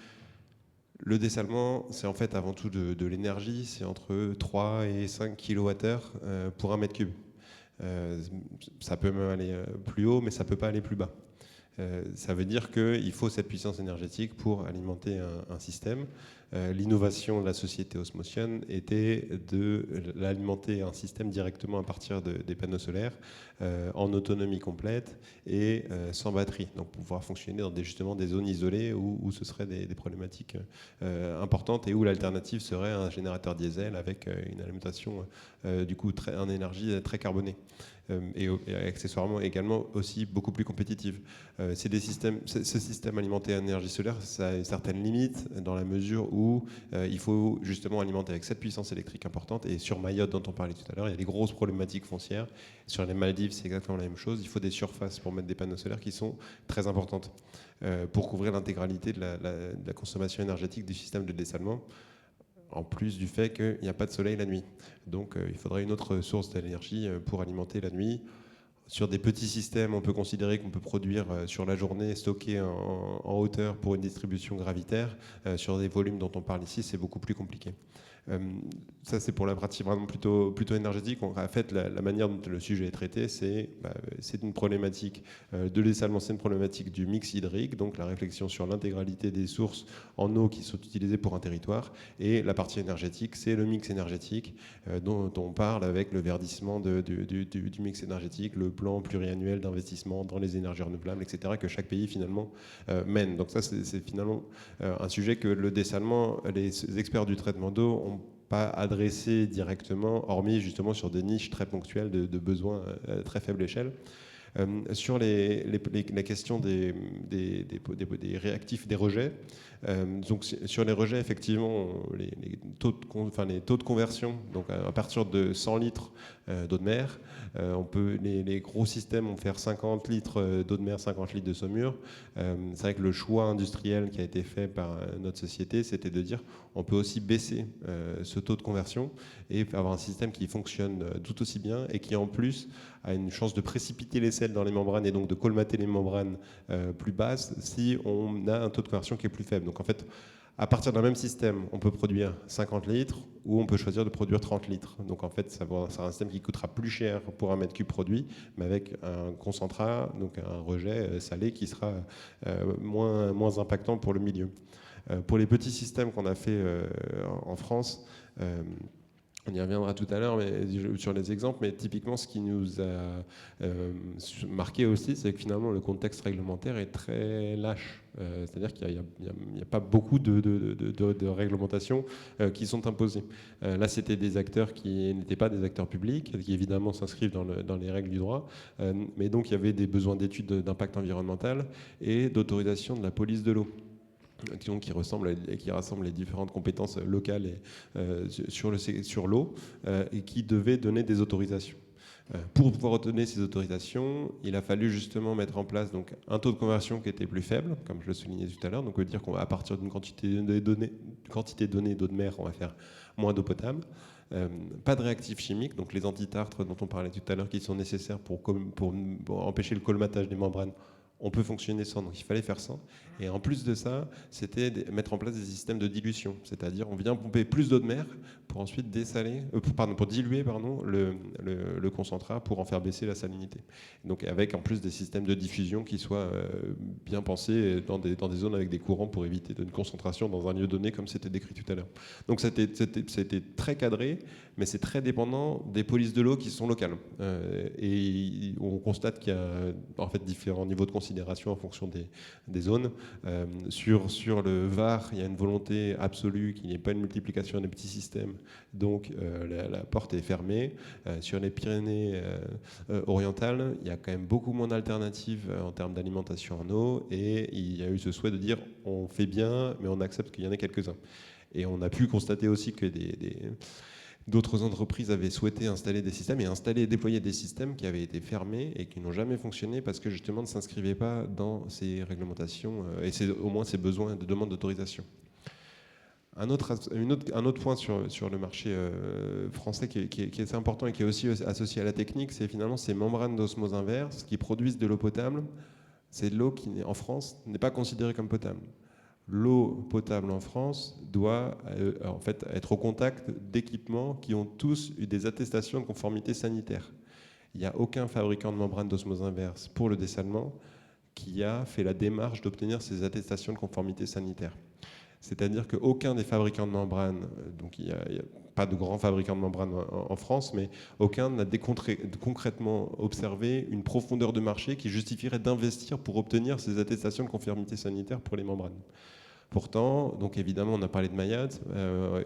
le dessalement, c'est en fait avant tout de l'énergie, c'est entre 3 et 5 kWh pour un mètre cube. Ça peut même aller plus haut, mais ça ne peut pas aller plus bas. Ça veut dire qu'il faut cette puissance énergétique pour alimenter un système. L'innovation de la société Osmosun était de l'alimenter un système directement à partir des panneaux solaires, en autonomie complète et sans batterie, donc pour pouvoir fonctionner dans justement des zones isolées où ce seraient des problématiques importantes et où l'alternative serait un générateur diesel avec une alimentation du coup en énergie très carbonée. Et accessoirement également aussi beaucoup plus compétitive. Ce système alimenté à énergie solaire, ça a une certaine limite dans la mesure où il faut justement alimenter avec cette puissance électrique importante. Et sur Mayotte, dont on parlait tout à l'heure, il y a des grosses problématiques foncières. Sur les Maldives, c'est exactement la même chose. Il faut des surfaces pour mettre des panneaux solaires qui sont très importantes pour couvrir l'intégralité de la consommation énergétique du système de dessalement, en plus du fait qu'il n'y a pas de soleil la nuit. Donc il faudrait une autre source d'énergie pour alimenter la nuit. Sur des petits systèmes, on peut considérer qu'on peut produire sur la journée, stocker en hauteur pour une distribution gravitaire. Sur des volumes dont on parle ici, c'est beaucoup plus compliqué. Ça, c'est pour la partie vraiment plutôt énergétique. En fait, la manière dont le sujet est traité, c'est une problématique de dessalement, c'est une problématique du mix hydrique, donc la réflexion sur l'intégralité des sources en eau qui sont utilisées pour un territoire. Et la partie énergétique, c'est le mix énergétique dont on parle avec le verdissement du mix énergétique, le plan pluriannuel d'investissement dans les énergies renouvelables, etc., que chaque pays finalement mène. Donc ça, c'est finalement un sujet que le dessalement, les experts du traitement d'eau ont pas adressé directement, hormis justement sur des niches très ponctuelles de besoins à très faible échelle. Sur la question des réactifs, des rejets, donc sur les rejets, effectivement, les taux de conversion, donc à partir de 100 litres d'eau de mer, les gros systèmes vont faire 50 litres d'eau de mer, 50 litres de saumure. C'est vrai que le choix industriel qui a été fait par notre société, c'était de dire on peut aussi baisser ce taux de conversion et avoir un système qui fonctionne tout aussi bien et qui en plus a une chance de précipiter les sels dans les membranes et donc de colmater les membranes plus basses si on a un taux de conversion qui est plus faible. Donc en fait, à partir d'un même système, on peut produire 50 litres ou on peut choisir de produire 30 litres. Donc en fait, ça sera un système qui coûtera plus cher pour un mètre cube produit, mais avec un concentrat, donc un rejet salé qui sera moins impactant pour le milieu. Pour les petits systèmes qu'on a fait en France, on y reviendra tout à l'heure sur les exemples, mais typiquement ce qui nous a marqué aussi, c'est que finalement le contexte réglementaire est très lâche. C'est-à-dire qu'il n'y a pas beaucoup de réglementations qui sont imposées. Là, c'était des acteurs qui n'étaient pas des acteurs publics, qui évidemment s'inscrivent dans les règles du droit, mais donc il y avait des besoins d'études d'impact environnemental et d'autorisation de la police de l'eau, qui rassemble les différentes compétences locales sur l'eau et qui devait donner des autorisations. Pour pouvoir donner ces autorisations, il a fallu justement mettre en place donc, un taux de conversion qui était plus faible, comme je le soulignais tout à l'heure. Donc, on veut dire qu'à partir d'une quantité donnée d'eau de mer, on va faire moins d'eau potable. Pas de réactifs chimiques, donc les antitartres dont on parlait tout à l'heure, qui sont nécessaires pour empêcher le colmatage des membranes. On peut fonctionner sans, donc il fallait faire sans. Et en plus de ça, c'était mettre en place des systèmes de dilution, c'est-à-dire on vient pomper plus d'eau de mer pour ensuite pour diluer le concentrat pour en faire baisser la salinité. Donc avec en plus des systèmes de diffusion qui soient bien pensés dans des zones avec des courants pour éviter une concentration dans un lieu donné comme c'était décrit tout à l'heure. Donc c'était très cadré, mais c'est très dépendant des polices de l'eau qui sont locales. Et on constate qu'il y a en fait différents niveaux de considération en fonction des zones. Sur le Var, il y a une volonté absolue qu'il n'y ait pas une multiplication des petits systèmes, donc la porte est fermée. Sur les Pyrénées orientales, il y a quand même beaucoup moins d'alternatives en termes d'alimentation en eau, et il y a eu ce souhait de dire on fait bien, mais on accepte qu'il y en ait quelques-uns. Et on a pu constater aussi que d'autres entreprises avaient souhaité installer des systèmes et déployer des systèmes qui avaient été fermés et qui n'ont jamais fonctionné parce que justement ne s'inscrivaient pas dans ces réglementations et au moins ces besoins de demande d'autorisation. Un autre point sur le marché français qui est assez important et qui est aussi associé à la technique, c'est finalement ces membranes d'osmose inverse qui produisent de l'eau potable. C'est de l'eau qui, en France, n'est pas considérée comme potable. L'eau potable en France doit en fait être au contact d'équipements qui ont tous eu des attestations de conformité sanitaire. Il n'y a aucun fabricant de membrane d'osmose inverse pour le dessalement qui a fait la démarche d'obtenir ces attestations de conformité sanitaire. C'est-à-dire qu'aucun des fabricants de membranes, donc il n'y a pas de grands fabricants de membranes en France, mais aucun n'a concrètement observé une profondeur de marché qui justifierait d'investir pour obtenir ces attestations de conformité sanitaire pour les membranes. Pourtant, donc évidemment, on a parlé de Mayotte.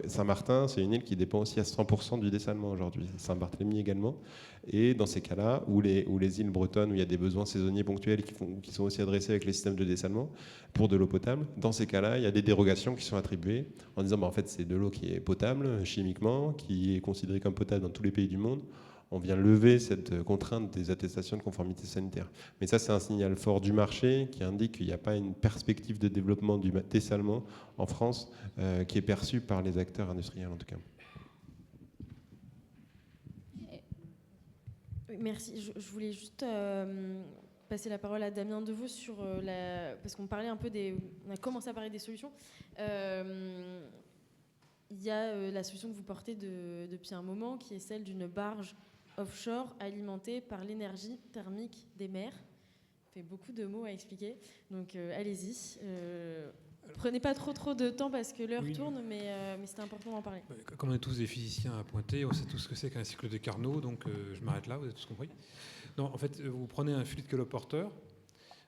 Saint-Martin, c'est une île qui dépend aussi à 100% du dessalement aujourd'hui. Saint-Barthélemy également. Et dans ces cas-là, où les îles bretonnes, où il y a des besoins saisonniers ponctuels qui sont aussi adressés avec les systèmes de dessalement pour de l'eau potable, dans ces cas-là, il y a des dérogations qui sont attribuées en disant en fait, c'est de l'eau qui est potable chimiquement, qui est considérée comme potable dans tous les pays du monde. On vient lever cette contrainte des attestations de conformité sanitaire. Mais ça, c'est un signal fort du marché qui indique qu'il n'y a pas une perspective de développement du dessalement en France qui est perçue par les acteurs industriels en tout cas. Oui, merci. Je voulais juste passer la parole à Damien Devaux sur parce qu'on parlait un peu on a commencé à parler des solutions. Il y a la solution que vous portez depuis un moment, qui est celle d'une barge offshore alimentée par l'énergie thermique des mers. Ça fait beaucoup de mots à expliquer, donc allez-y. Prenez pas trop de temps parce que l'heure tourne, mais c'était important d'en parler. Comme on est tous des physiciens à Pointer, on sait tout ce que c'est qu'un cycle de Carnot, donc je m'arrête là, vous avez tous compris. Non, en fait, vous prenez un fluide colporteur,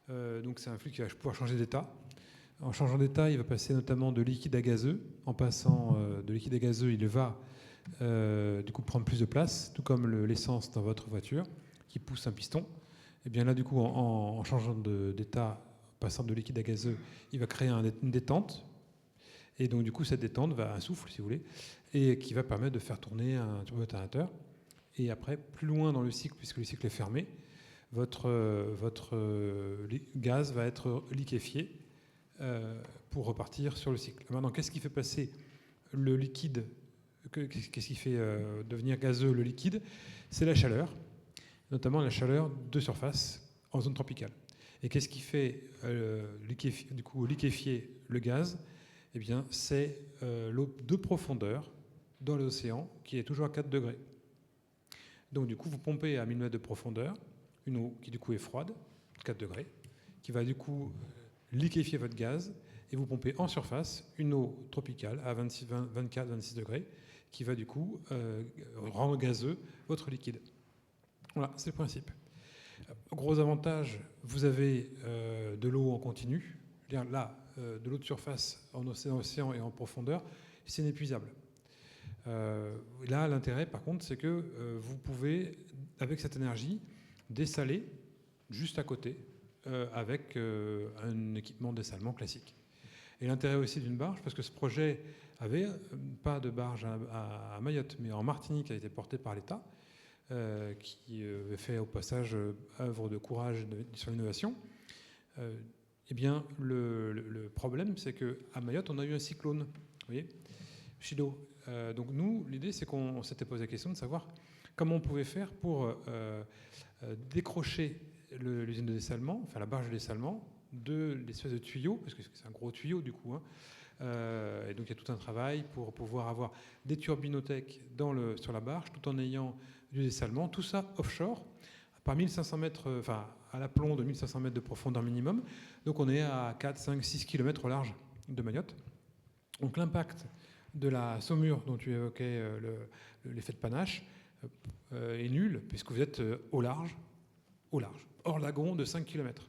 donc c'est un fluide qui va pouvoir changer d'état. En changeant d'état, il va passer notamment de liquide à gazeux. En passant de liquide à gazeux, il va du coup prendre plus de place, tout comme l'essence dans votre voiture qui pousse un piston. Et bien là, du coup, en changeant d'état, passant de liquide à gazeux, il va créer une détente. Et donc, du coup, cette détente va un souffle, si vous voulez, et qui va permettre de faire tourner un turbo-alternateur. Et après, plus loin dans le cycle, puisque le cycle est fermé, votre gaz va être liquéfié pour repartir sur le cycle. Maintenant, qu'est-ce qui fait passer le liquide, qu'est-ce qui fait devenir gazeux le liquide? C'est la chaleur, notamment la chaleur de surface en zone tropicale. Et qu'est-ce qui fait liquéfier le gaz? Eh bien, c'est l'eau de profondeur dans l'océan qui est toujours à 4 degrés. Donc, du coup, vous pompez à 1000 mètres de profondeur une eau qui, du coup, est froide, 4 degrés, qui va, du coup, liquéfier votre gaz, et vous pompez en surface une eau tropicale à 24-26 degrés, qui va, du coup, rendre gazeux votre liquide. Voilà, c'est le principe. Gros avantage, vous avez de l'eau en continu. Là, de l'eau de surface en océan et en profondeur, c'est inépuisable. Là, l'intérêt, par contre, c'est que vous pouvez, avec cette énergie, dessaler juste à côté avec un équipement de dessalement classique. Et l'intérêt aussi d'une barge, parce que ce projet avait pas de barge à Mayotte, mais en Martinique, a été porté par l'État. qui fait au passage œuvre de courage sur l'innovation. Eh bien, le problème, c'est qu'à Mayotte, on a eu un cyclone, vous voyez, Chido. Donc nous, l'idée, c'est qu'on s'était posé la question de savoir comment on pouvait faire pour décrocher l'usine de dessalement, enfin la barge de dessalement, de l'espèce de tuyau, parce que c'est un gros tuyau du coup, hein. Et donc il y a tout un travail pour pouvoir avoir des turbinothèques sur la barge, tout en ayant du dessalement, tout ça offshore, par 1500 mètres, enfin à l'aplomb de 1500 mètres de profondeur minimum. Donc on est à 4, 5, 6 km au large de Mayotte. Donc l'impact de la saumure dont tu évoquais l'effet de panache est nul, puisque vous êtes au large, hors lagon de 5 km.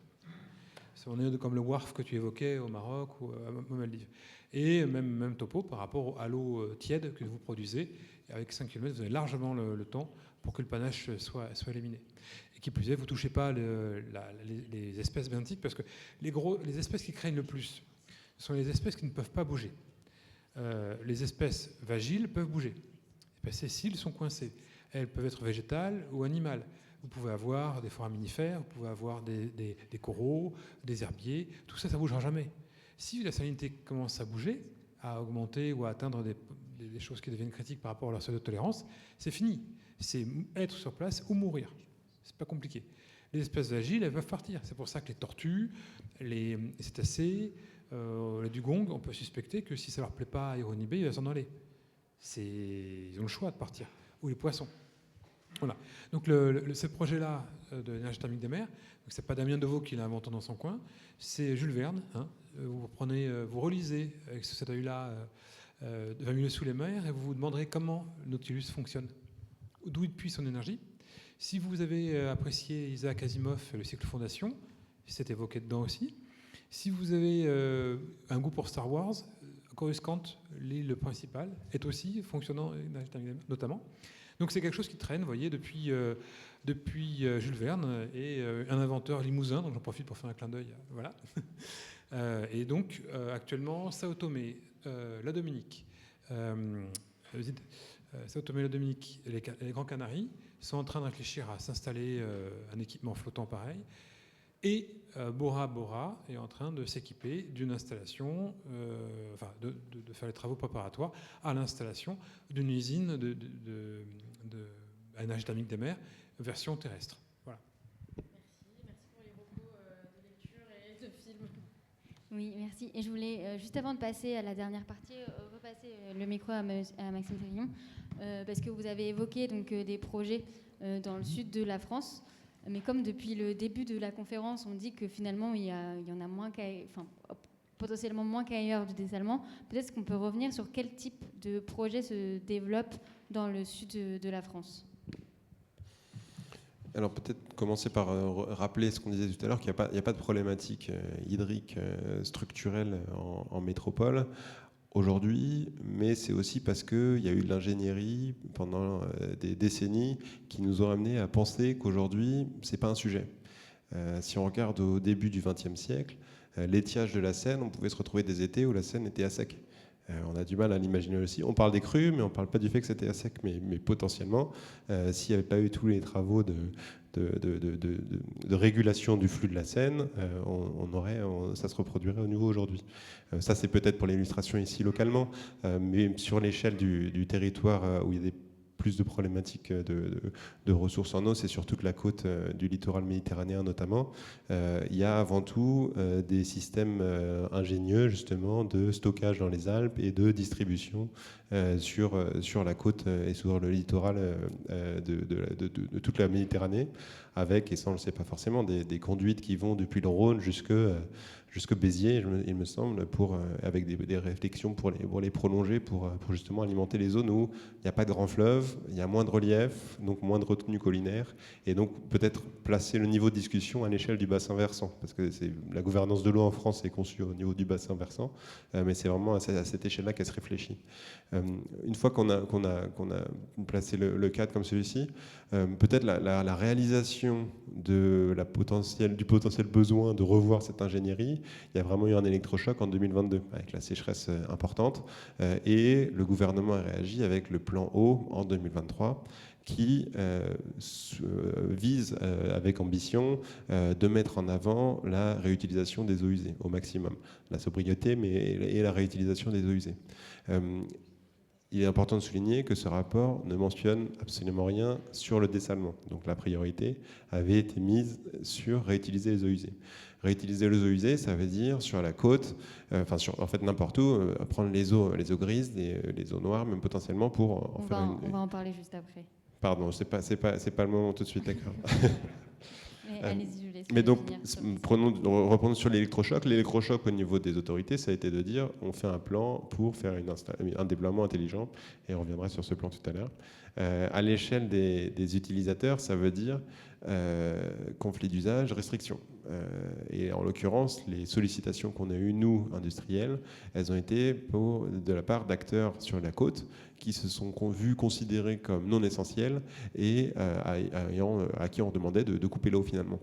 On est comme le wharf que tu évoquais au Maroc ou aux Maldives. Et même topo par rapport à l'eau tiède que vous produisez. Avec 5 km, vous avez largement le temps pour que le panache soit éliminé. Et qui plus est, vous ne touchez pas les espèces benthiques, parce que les espèces qui craignent le plus sont les espèces qui ne peuvent pas bouger. Les espèces vagiles peuvent bouger. Les espèces sessiles sont coincées. Elles peuvent être végétales ou animales. Vous pouvez avoir des foraminifères, vous pouvez avoir des coraux, des herbiers. Tout ça, ça ne bougera jamais. Si la salinité commence à bouger, à augmenter ou à atteindre des choses qui deviennent critiques par rapport à leur seuil de tolérance, c'est fini. C'est être sur place ou mourir. C'est pas compliqué. Les espèces vagiles, elles peuvent partir. C'est pour ça que les tortues, les cétacés, les dugongs, on peut suspecter que si ça ne leur plaît pas à Ironibé, ils vont s'en aller. Ils ont le choix de partir. Ou les poissons. Voilà. Donc ce projet-là de l'énergie thermique des mers, ce n'est pas Damien Devaux qui l'a inventé dans son coin, c'est Jules Verne. Hein. Vous relisez avec cet œil-là 20 000 sous les mers et vous vous demanderez comment le Nautilus fonctionne, d'où il puise son énergie. Si vous avez apprécié Isaac Asimov, le cycle Fondation, c'est évoqué dedans aussi. Si vous avez un goût pour Star Wars, Coruscant, l'île principale, est aussi fonctionnant, notamment. Donc c'est quelque chose qui traîne, vous voyez, depuis Jules Verne et un inventeur limousin, donc j'en profite pour faire un clin d'œil. Voilà. Et donc actuellement, Sao Tomé, la Dominique, Sao Tomé, la Dominique et les Grands Canaries sont en train de réfléchir à s'installer un équipement flottant pareil. Et Bora Bora est en train de s'équiper d'une installation, de faire les travaux préparatoires à l'installation d'une usine à énergie thermique des mers, version terrestre. Voilà. Merci pour les recos de lecture et de films. Oui, merci. Et je voulais, juste avant de passer à la dernière partie, repasser le micro à Maxime Térillon, parce que vous avez évoqué donc, des projets dans le sud de la France. Mais comme depuis le début de la conférence, on dit que finalement, il y en a moins potentiellement moins qu'ailleurs du dessalement, peut-être qu'on peut revenir sur quel type de projet se développe dans le sud de la France. Alors peut-être commencer par rappeler ce qu'on disait tout à l'heure, qu'il n'y a pas de problématique hydrique structurelle en métropole aujourd'hui, mais c'est aussi parce qu'il y a eu de l'ingénierie pendant des décennies qui nous ont amené à penser qu'aujourd'hui, ce n'est pas un sujet. Si on regarde au début du XXe siècle, l'étiage de la Seine, on pouvait se retrouver des étés où la Seine était à sec. On a du mal à l'imaginer aussi. On parle des crues, mais on ne parle pas du fait que c'était à sec. Mais potentiellement, s'il n'y avait pas eu tous les travaux de régulation du flux de la Seine, ça se reproduirait au niveau aujourd'hui. Ça, c'est peut-être pour l'illustration ici localement, mais sur l'échelle du territoire où il y a plus de problématiques de ressources en eau, c'est surtout que la côte du littoral méditerranéen notamment, il y a avant tout des systèmes ingénieux justement de stockage dans les Alpes et de distribution sur la côte et sur le littoral de toute la Méditerranée, avec, et ça on ne le sait pas forcément, des conduites qui vont depuis le Rhône jusque Béziers, il me semble, avec des réflexions pour les prolonger, pour justement alimenter les zones où il n'y a pas de grands fleuves, il y a moins de relief, donc moins de retenue collinaire, et donc peut-être placer le niveau de discussion à l'échelle du bassin versant, parce que la gouvernance de l'eau en France est conçue au niveau du bassin versant, mais c'est vraiment à cette échelle-là qu'elle se réfléchit. Une fois qu'on a placé le cadre comme celui-ci, peut-être la réalisation du potentiel besoin de revoir cette ingénierie. Il y a vraiment eu un électrochoc en 2022 avec la sécheresse importante et le gouvernement a réagi avec le plan eau en 2023 qui vise avec ambition de mettre en avant la réutilisation des eaux usées au maximum. La sobriété et la réutilisation des eaux usées. Il est important de souligner que ce rapport ne mentionne absolument rien sur le dessalement. Donc la priorité avait été mise sur réutiliser les eaux usées. Réutiliser les eaux usées, ça veut dire sur la côte, en fait n'importe où, prendre les eaux grises, les eaux noires, même potentiellement pour on va en parler juste après. Pardon, c'est pas le moment tout de suite, d'accord. Mais allez-y, je laisse. Mais donc, reprenons sur l'électrochoc. L'électrochoc au niveau des autorités, ça a été de dire on fait un plan pour faire un déploiement intelligent, et on reviendra sur ce plan tout à l'heure. À l'échelle des utilisateurs, ça veut dire conflit d'usage, restriction. Et en l'occurrence, les sollicitations qu'on a eues, nous, industriels, elles ont été de la part d'acteurs sur la côte qui se sont vus considérés comme non essentiels et à qui on demandait de couper l'eau finalement.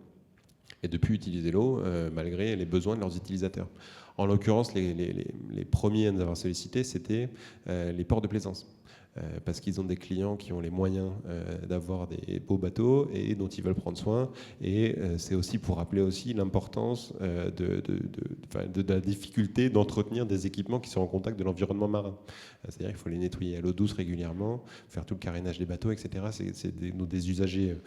Et de ne plus utiliser l'eau malgré les besoins de leurs utilisateurs. En l'occurrence, les premiers à nous avoir sollicités, c'était les ports de plaisance. Parce qu'ils ont des clients qui ont les moyens d'avoir des beaux bateaux et dont ils veulent prendre soin. Et c'est aussi pour rappeler aussi l'importance de la difficulté d'entretenir des équipements qui sont en contact de l'environnement marin. C'est-à-dire qu'il faut les nettoyer à l'eau douce régulièrement, faire tout le carénage des bateaux, etc. C'est des usagers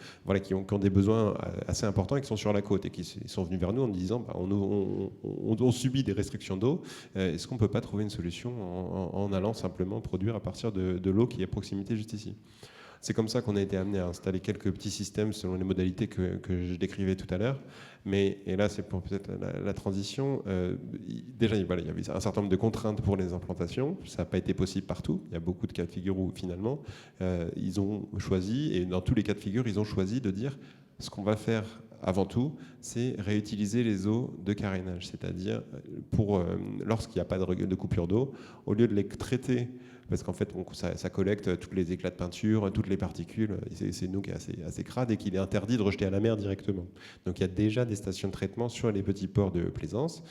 qui ont des besoins assez importants et qui sont sur la côte et qui sont venus vers nous en disant on subit des restrictions d'eau. Est-ce qu'on ne peut pas trouver une solution en allant simplement produire à partir de l'eau qui est à proximité juste ici? C'est comme ça qu'on a été amené à installer quelques petits systèmes selon les modalités que je décrivais tout à l'heure. Et là, c'est pour peut-être la transition. Déjà, il y avait un certain nombre de contraintes pour les implantations. Ça n'a pas été possible partout. Il y a beaucoup de cas de figure où, finalement, ils ont choisi, et dans tous les cas de figure, ils ont choisi de dire ce qu'on va faire avant tout, c'est réutiliser les eaux de carénage. C'est-à-dire, lorsqu'il n'y a pas de coupure d'eau, au lieu de les traiter, parce qu'en fait, ça collecte tous les éclats de peinture, toutes les particules. C'est nous qui est assez crade et qu'il est interdit de rejeter à la mer directement. Donc il y a déjà des stations de traitement sur les petits ports de plaisance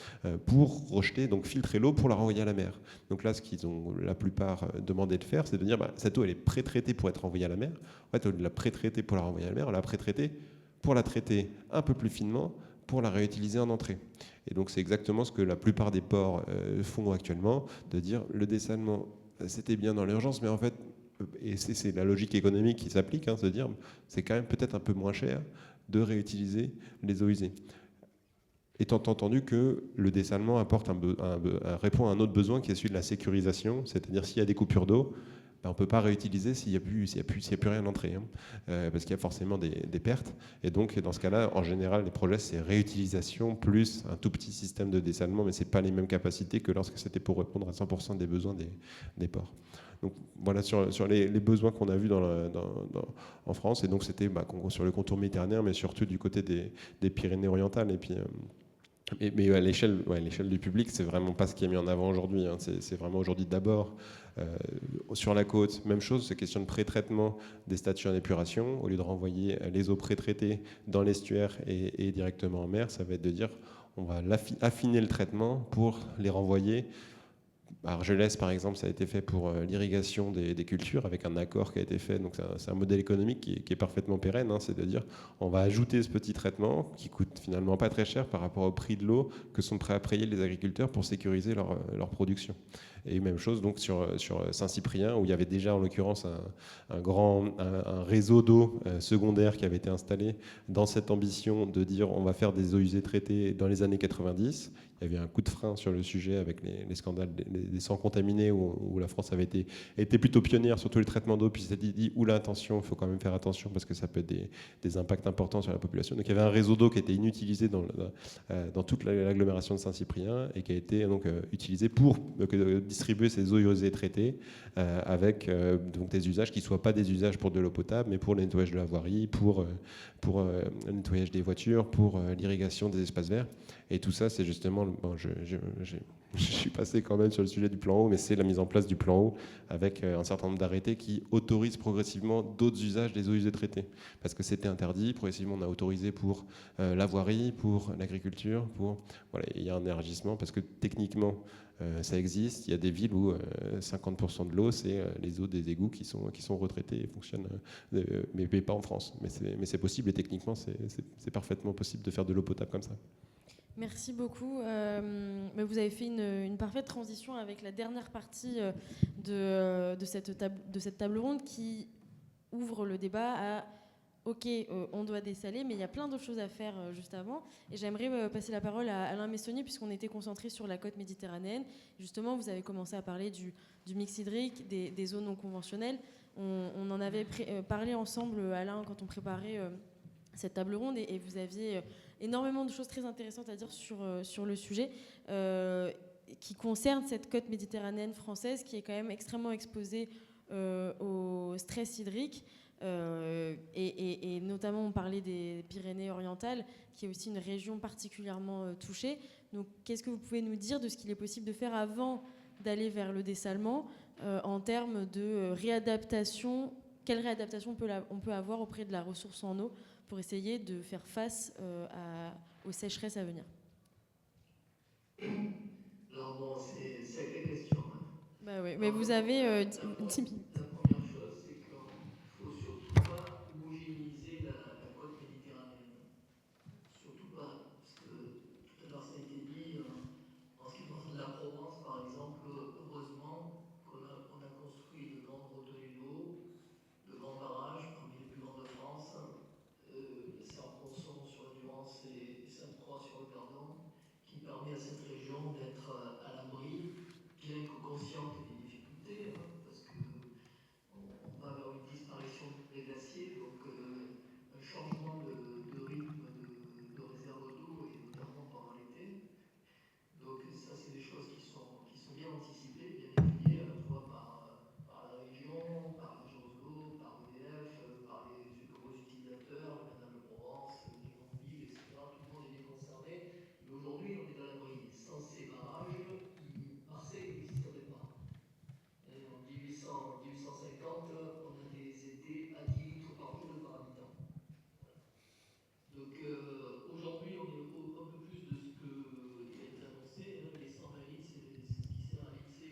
pour rejeter, donc filtrer l'eau pour la renvoyer à la mer. Donc là, ce qu'ils ont la plupart demandé de faire, c'est de dire cette eau, elle est pré-traitée pour être renvoyée à la mer. En fait, au lieu de la pré-traiter pour la renvoyer à la mer, on l'a pré-traitée pour la traiter un peu plus finement, pour la réutiliser en entrée. Et donc c'est exactement ce que la plupart des ports font actuellement, de dire le dessalement, c'était bien dans l'urgence, mais en fait, et c'est la logique économique qui s'applique, se dire c'est quand même peut-être un peu moins cher de réutiliser les eaux usées. Étant entendu que le dessalement répond à un autre besoin qui est celui de la sécurisation, c'est-à-dire s'il y a des coupures d'eau, on ne peut pas réutiliser s'il n'y a plus rien à l'entrée, parce qu'il y a forcément des pertes. Et donc, dans ce cas-là, en général, les projets, c'est réutilisation plus un tout petit système de dessalement, mais ce n'est pas les mêmes capacités que lorsque c'était pour répondre à 100% des besoins des ports. Donc voilà sur les besoins qu'on a vus en France. Et donc, c'était sur le contour méditerranéen, mais surtout du côté des Pyrénées-Orientales. Et puis... Mais à l'échelle du public, c'est vraiment pas ce qui est mis en avant aujourd'hui. C'est vraiment aujourd'hui d'abord sur la côte, même chose, c'est question de pré-traitement des stations d'épuration. Au lieu de renvoyer les eaux pré-traitées dans l'estuaire et directement en mer, ça va être de dire on va affiner le traitement pour les renvoyer. À Argelès, par exemple, ça a été fait pour l'irrigation des cultures avec un accord qui a été fait. Donc c'est un modèle économique qui est parfaitement pérenne. C'est de dire on va ajouter ce petit traitement qui coûte finalement pas très cher par rapport au prix de l'eau que sont prêts à payer les agriculteurs pour sécuriser leur production. Et même chose donc sur Saint-Cyprien où il y avait déjà en l'occurrence un réseau d'eau secondaire qui avait été installé dans cette ambition de dire on va faire des eaux usées traitées dans les années 90. Il y avait un coup de frein sur le sujet avec les scandales des sangs contaminés où la France avait été plutôt pionnière sur tous les traitements d'eau, puis s'est dit oula, attention, il faut quand même faire attention parce que ça peut être des impacts importants sur la population. Donc il y avait un réseau d'eau qui était inutilisé dans toute l'agglomération de Saint-Cyprien et qui a été donc utilisé pour distribuer ces eaux usées traitées avec donc des usages qui ne soient pas des usages pour de l'eau potable, mais pour le nettoyage de la voirie, pour le nettoyage des voitures, pour l'irrigation des espaces verts. Et tout ça, c'est justement, bon, je suis passé quand même sur le sujet du plan eau, mais c'est la mise en place du plan eau avec un certain nombre d'arrêtés qui autorisent progressivement d'autres usages des eaux usées traitées. Parce que c'était interdit, progressivement on a autorisé pour la voirie, pour l'agriculture, voilà, il y a un élargissement parce que techniquement ça existe. Il y a des villes où 50% de l'eau, c'est les eaux des égouts qui sont retraitées et fonctionnent, mais pas en France. Mais c'est possible et techniquement c'est parfaitement possible de faire de l'eau potable comme ça. Merci beaucoup. Vous avez fait une parfaite transition avec la dernière partie de cette table ronde qui ouvre le débat à OK, on doit dessaler, mais il y a plein d'autres choses à faire juste avant. Et j'aimerais passer la parole à Alain Messonnier, puisqu'on était concentré sur la côte méditerranéenne. Justement, vous avez commencé à parler du mix hydrique, des zones non conventionnelles. On en avait parlé ensemble, Alain, quand on préparait cette table ronde, et vous aviez énormément de choses très intéressantes à dire sur le sujet, qui concerne cette côte méditerranéenne française, qui est quand même extrêmement exposée au stress hydrique. Et notamment on parlait des Pyrénées orientales, qui est aussi une région particulièrement touchée. Donc qu'est-ce que vous pouvez nous dire de ce qu'il est possible de faire avant d'aller vers le dessalement en termes de réadaptation? Quelle réadaptation on peut avoir auprès de la ressource en eau pour essayer de faire face aux sécheresses à venir? Alors bon, c'est une sacrée question. Hein. Bah oui, mais vous avez 10 minutes. La première chose, c'est qu'il ne faut surtout pas homogénéiser la côte méditerranéenne. Surtout pas, parce que tout à l'heure ça a été dit, en ce qui concerne la Provence par exemple, heureusement qu'on a construit de grandes retenues d'eau, de grands barrages, parmi les plus grands de France, Serre-Ponçon sur la Durance et Sainte-Croix sur le Verdon, qui permet à cette région d'être à l'abri, bien que consciente des difficultés, hein, parce qu'on va vers une disparition des glaciers, donc un changement de rythme de réserve d'eau, et notamment pendant l'été. Donc ça, c'est des choses qui sont bien anticipées, bien étudiées, à la fois par la région, par l'agence d'eau, par EDF, par les gros utilisateurs, le canal de Provence, les grandes villes, etc. Tout le monde est bien concerné. Et aujourd'hui, on est à l'abri. Sans ces barrages, Marseille n'existerait pas. Et en 1850, on a des étés à 10 litres par jour et par habitant. Donc aujourd'hui, on est un peu plus de ce qui a été annoncé. Les 120 litres, c'est ce qui s'est réalisé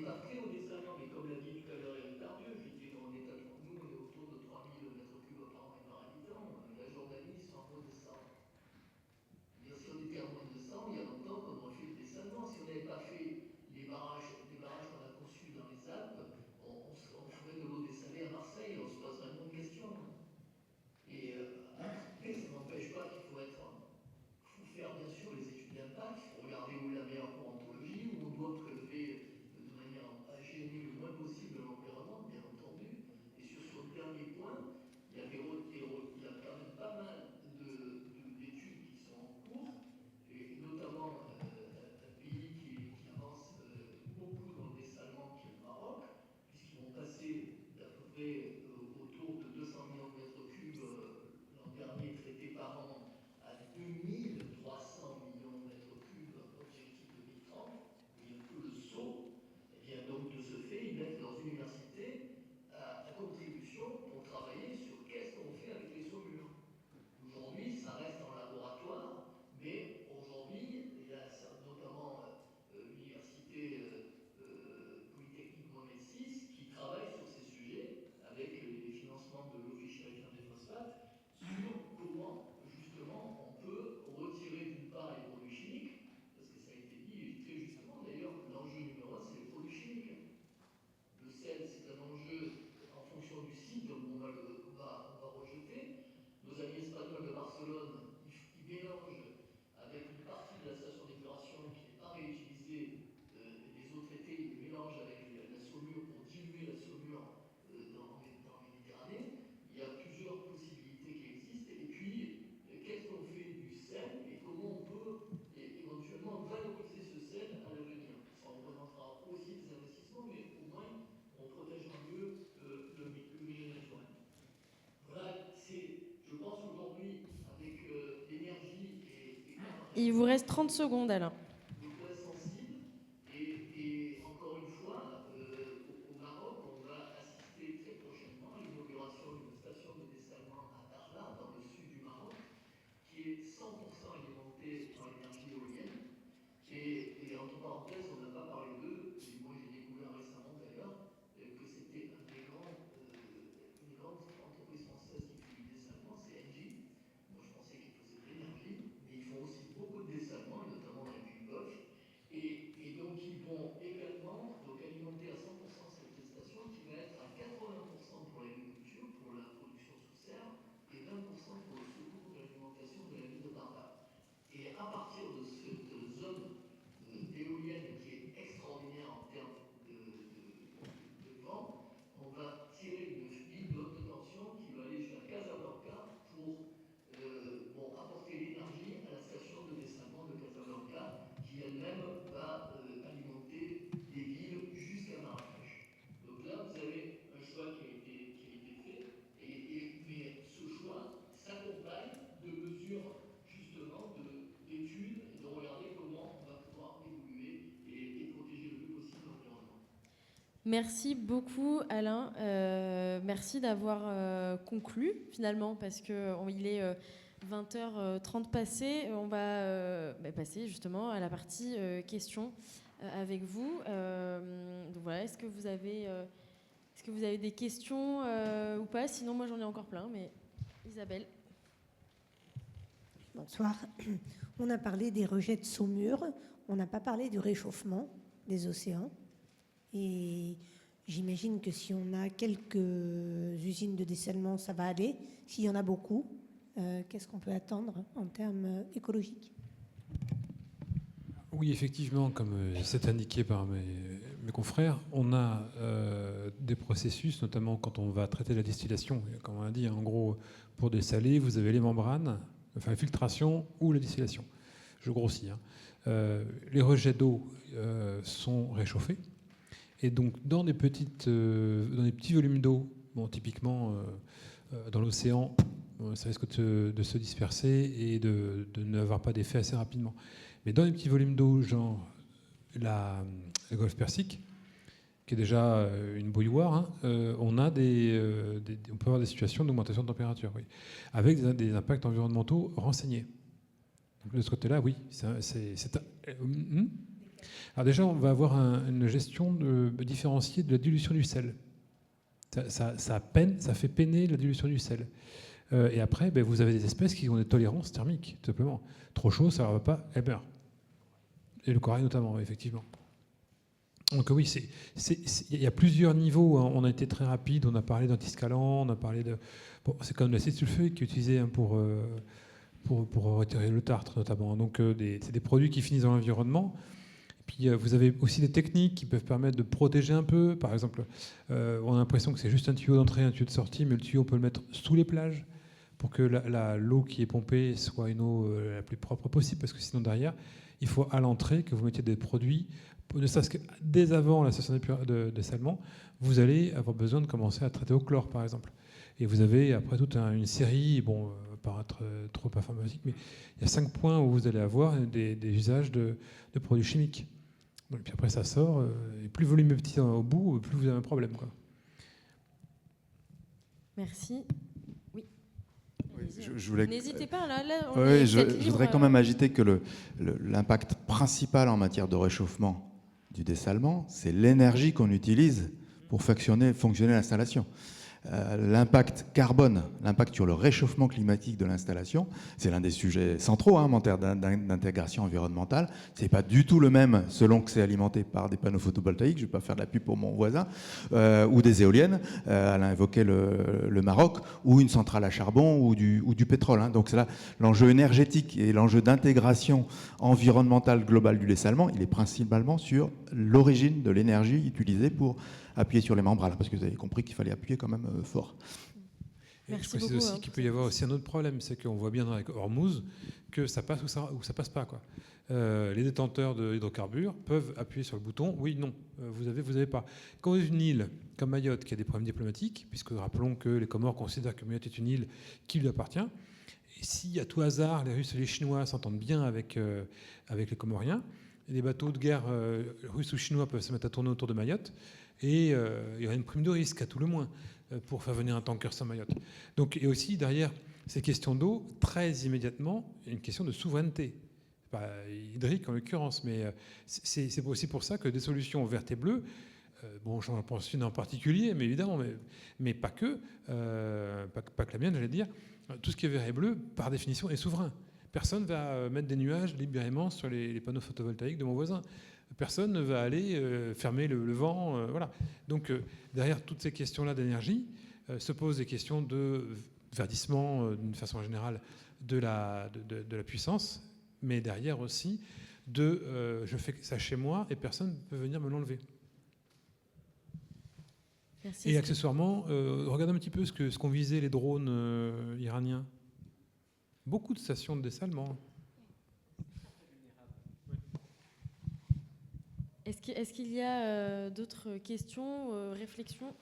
pas prêt au dessalement, mais comme l'a dit tout à l'heure Eric Tardieu, j'étais dans un état de... Nous, on est autour de 3000 mètres cubes par an et par habitant. La Jordanie, ils sont à moins de 100. Et si on était à moins de 100, il y a longtemps qu'on aurait fait le dessalement. Si on n'avait pas fait les barrages qu'on a conçus dans les Alpes, on ferait de l'eau dessalée à Marseille, on se poserait moins de questions. Et après, ça n'empêche pas qu'il faut faire bien sûr les études d'impact, il faut regarder où est la meilleure courantologie, où on doit prélever de manière à gêner le moins possible l'environnement, bien entendu. Et sur le dernier point, il y a quand même pas mal d'études qui sont en cours, et notamment un pays qui avance beaucoup dans le dessalement, qui est le Maroc, puisqu'ils vont passer d'à peu près autour de 200 millions de mètres cubes l'an dernier traités par an à 2300 millions de mètres cubes, objectif 2030, et un peu le saut. Et bien donc de ce fait, ils mettent leurs universités à contribution pour travailler sur qu'est-ce qu'on fait avec les saumures. Aujourd'hui, ça reste en laboratoire, mais aujourd'hui, il y a notamment l'université Polytechnique Mohamed VI qui travaille sur ces sujets avec les financements de l'Office chérifien des phosphates sur comment justement on peut retirer d'une part les produits chimiques, parce que ça a été dit très justement d'ailleurs, l'enjeu numéro 1 c'est les produits chimiques. Le sel c'est un enjeu en fonction du site où on va rejeter. Nos amis espagnols de Barcelone, ils mélangent avec une partie de la station d'épuration qui n'est pas réutilisée des eaux traitées, ils mélangent avec la saumure pour diluer la saumure dans la Méditerranée. Il y a plusieurs possibilités qui existent. Et puis, qu'est-ce qu'on fait du sel et comment on peut éventuellement valoriser ce sel à l'avenir. Ça représentera aussi des investissements, mais au moins on protégera mieux le milieu naturel. Voilà, je pense aujourd'hui, avec l'énergie et Il vous reste 30 secondes, Alain. le point sensible, et encore une fois, au Maroc, on va assister très prochainement à l'inauguration d'une station de dessalement à Dakhla, dans le sud du Maroc, qui est 100% alimentée par l'énergie éolienne. Et entre parenthèses, on n'a pas parlé d'eux, et moi j'ai découvert récemment d'ailleurs que c'était une des grandes entreprises françaises qui fait du dessalement, c'est Engie. Moi je pensais qu'ils faisaient de l'énergie, mais ils font aussi beaucoup de dessalement, et notamment dans les Pays Golfe. Et donc ils vont également alimenter à 100% cette station qui va être à 80% pour l'agriculture, pour la production sous serre, et 20% pour le secours de l'alimentation de la ville de Barbare. Et à partir de cette zone éolienne qui est extraordinaire en termes de vent, on va tirer une ligne de haute tension qui va aller jusqu'à Casablanca pour apporter l'énergie à la station de dessalement de Casablanca qui elle-même va alimenter les villes jusqu'à Marrakech. Donc là, vous avez un choix qui a été fait, mais ce choix s'accompagne de mesures justement d'études et de regarder comment on va pouvoir évoluer et protéger le plus possible l'environnement. Merci beaucoup, Alain. Merci d'avoir conclu, finalement, parce qu'il est 20h30 passé. On va passer justement à la partie questions avec vous. Donc voilà, est-ce que vous avez des questions ou pas? Sinon, moi, j'en ai encore plein, mais Isabelle. Bonsoir. On a parlé des rejets de saumure, on n'a pas parlé du réchauffement des océans. Et j'imagine que si on a quelques usines de dessalement, ça va aller. S'il y en a beaucoup, qu'est-ce qu'on peut attendre en termes écologiques? Oui, effectivement, comme c'est indiqué par mes confrères, on a des processus, notamment quand on va traiter la distillation. Comme on a dit, en gros, pour dessaler, vous avez les membranes, enfin filtration ou la distillation. Je grossis. Les rejets d'eau sont réchauffés. Et donc, dans des petits volumes d'eau, bon, typiquement dans l'océan, ça risque de se disperser et de n'avoir pas d'effet assez rapidement. Mais dans les petits volumes d'eau, genre le golfe Persique, qui est déjà une bouilloire, on peut avoir des situations d'augmentation de température, oui, avec des impacts environnementaux renseignés. Donc, de ce côté-là, oui. Alors déjà, on va avoir une gestion différenciée de la dilution du sel. Ça fait peiner la dilution du sel. Et après, vous avez des espèces qui ont des tolérances thermiques, tout simplement. Trop chaud, ça ne va pas, elles meurent. Et le corail notamment, effectivement. Donc oui, il y a plusieurs niveaux. Hein. On a été très rapide, on a parlé d'antiscalant, on a parlé de... Bon, c'est comme l'acide sulfurique qui est utilisé pour retirer le tartre notamment. Donc c'est des produits qui finissent dans l'environnement. Puis vous avez aussi des techniques qui peuvent permettre de protéger un peu. Par exemple, on a l'impression que c'est juste un tuyau d'entrée, un tuyau de sortie, mais le tuyau, on peut le mettre sous les plages pour que l'eau qui est pompée soit une eau la plus propre possible, parce que sinon derrière, il faut à l'entrée que vous mettiez des produits, ne serait-ce que dès avant la station de dessalement, vous allez avoir besoin de commencer à traiter au chlore, par exemple. Et vous avez après toute une série, bon, pas être trop informatique, mais il y a 5 points où vous allez avoir des usages de produits chimiques. Donc, puis après ça sort, et plus le volume est petit au bout, plus vous avez un problème, quoi. Merci. Oui. N'hésitez pas, là je voudrais quand même agiter que l'impact principal en matière de réchauffement du dessalement, c'est l'énergie qu'on utilise pour fonctionner l'installation. L'impact carbone, l'impact sur le réchauffement climatique de l'installation, c'est l'un des sujets centraux en matière d'intégration environnementale. C'est pas du tout le même selon que c'est alimenté par des panneaux photovoltaïques, je ne vais pas faire de la pub pour mon voisin, ou des éoliennes, Alain évoquait le Maroc, ou une centrale à charbon ou du pétrole. Hein. Donc c'est là l'enjeu énergétique et l'enjeu d'intégration environnementale globale du dessalement, il est principalement sur l'origine de l'énergie utilisée pour appuyer sur les membranes, parce que vous avez compris qu'il fallait appuyer quand même fort. Et je précise aussi qu'il peut y avoir aussi un autre problème, c'est qu'on voit bien avec Hormuz que ça passe ou ça passe pas, quoi. Les détenteurs d'hydrocarbures peuvent appuyer sur le bouton, oui, non, vous avez pas. Quand vous avez une île comme Mayotte qui a des problèmes diplomatiques, puisque rappelons que les Comores considèrent que Mayotte est une île qui lui appartient, et si à tout hasard les Russes et les Chinois s'entendent bien avec les Comoriens, et les bateaux de guerre russes ou chinois peuvent se mettre à tourner autour de Mayotte, et il y aura une prime de risque à tout le moins pour faire venir un tanker sur Mayotte. Donc, et aussi derrière ces questions d'eau, très immédiatement, il y a une question de souveraineté. Pas hydrique en l'occurrence, mais c'est aussi pour ça que des solutions vertes et bleues, bon, j'en pense une en particulier, mais évidemment, mais pas que la mienne, j'allais dire, tout ce qui est vert et bleu, par définition, est souverain. Personne ne va mettre des nuages libérément sur les panneaux photovoltaïques de mon voisin. Personne ne va aller fermer le vent. Voilà. Donc, derrière toutes ces questions-là d'énergie, se posent des questions de verdissement, d'une façon générale, de la puissance, mais derrière aussi je fais ça chez moi et personne ne peut venir me l'enlever. Merci. Et accessoirement, regardez un petit peu ce qu'ont visé les drones iraniens. Beaucoup de stations de dessalement. Est-ce qu'il y a d'autres questions, réflexions ?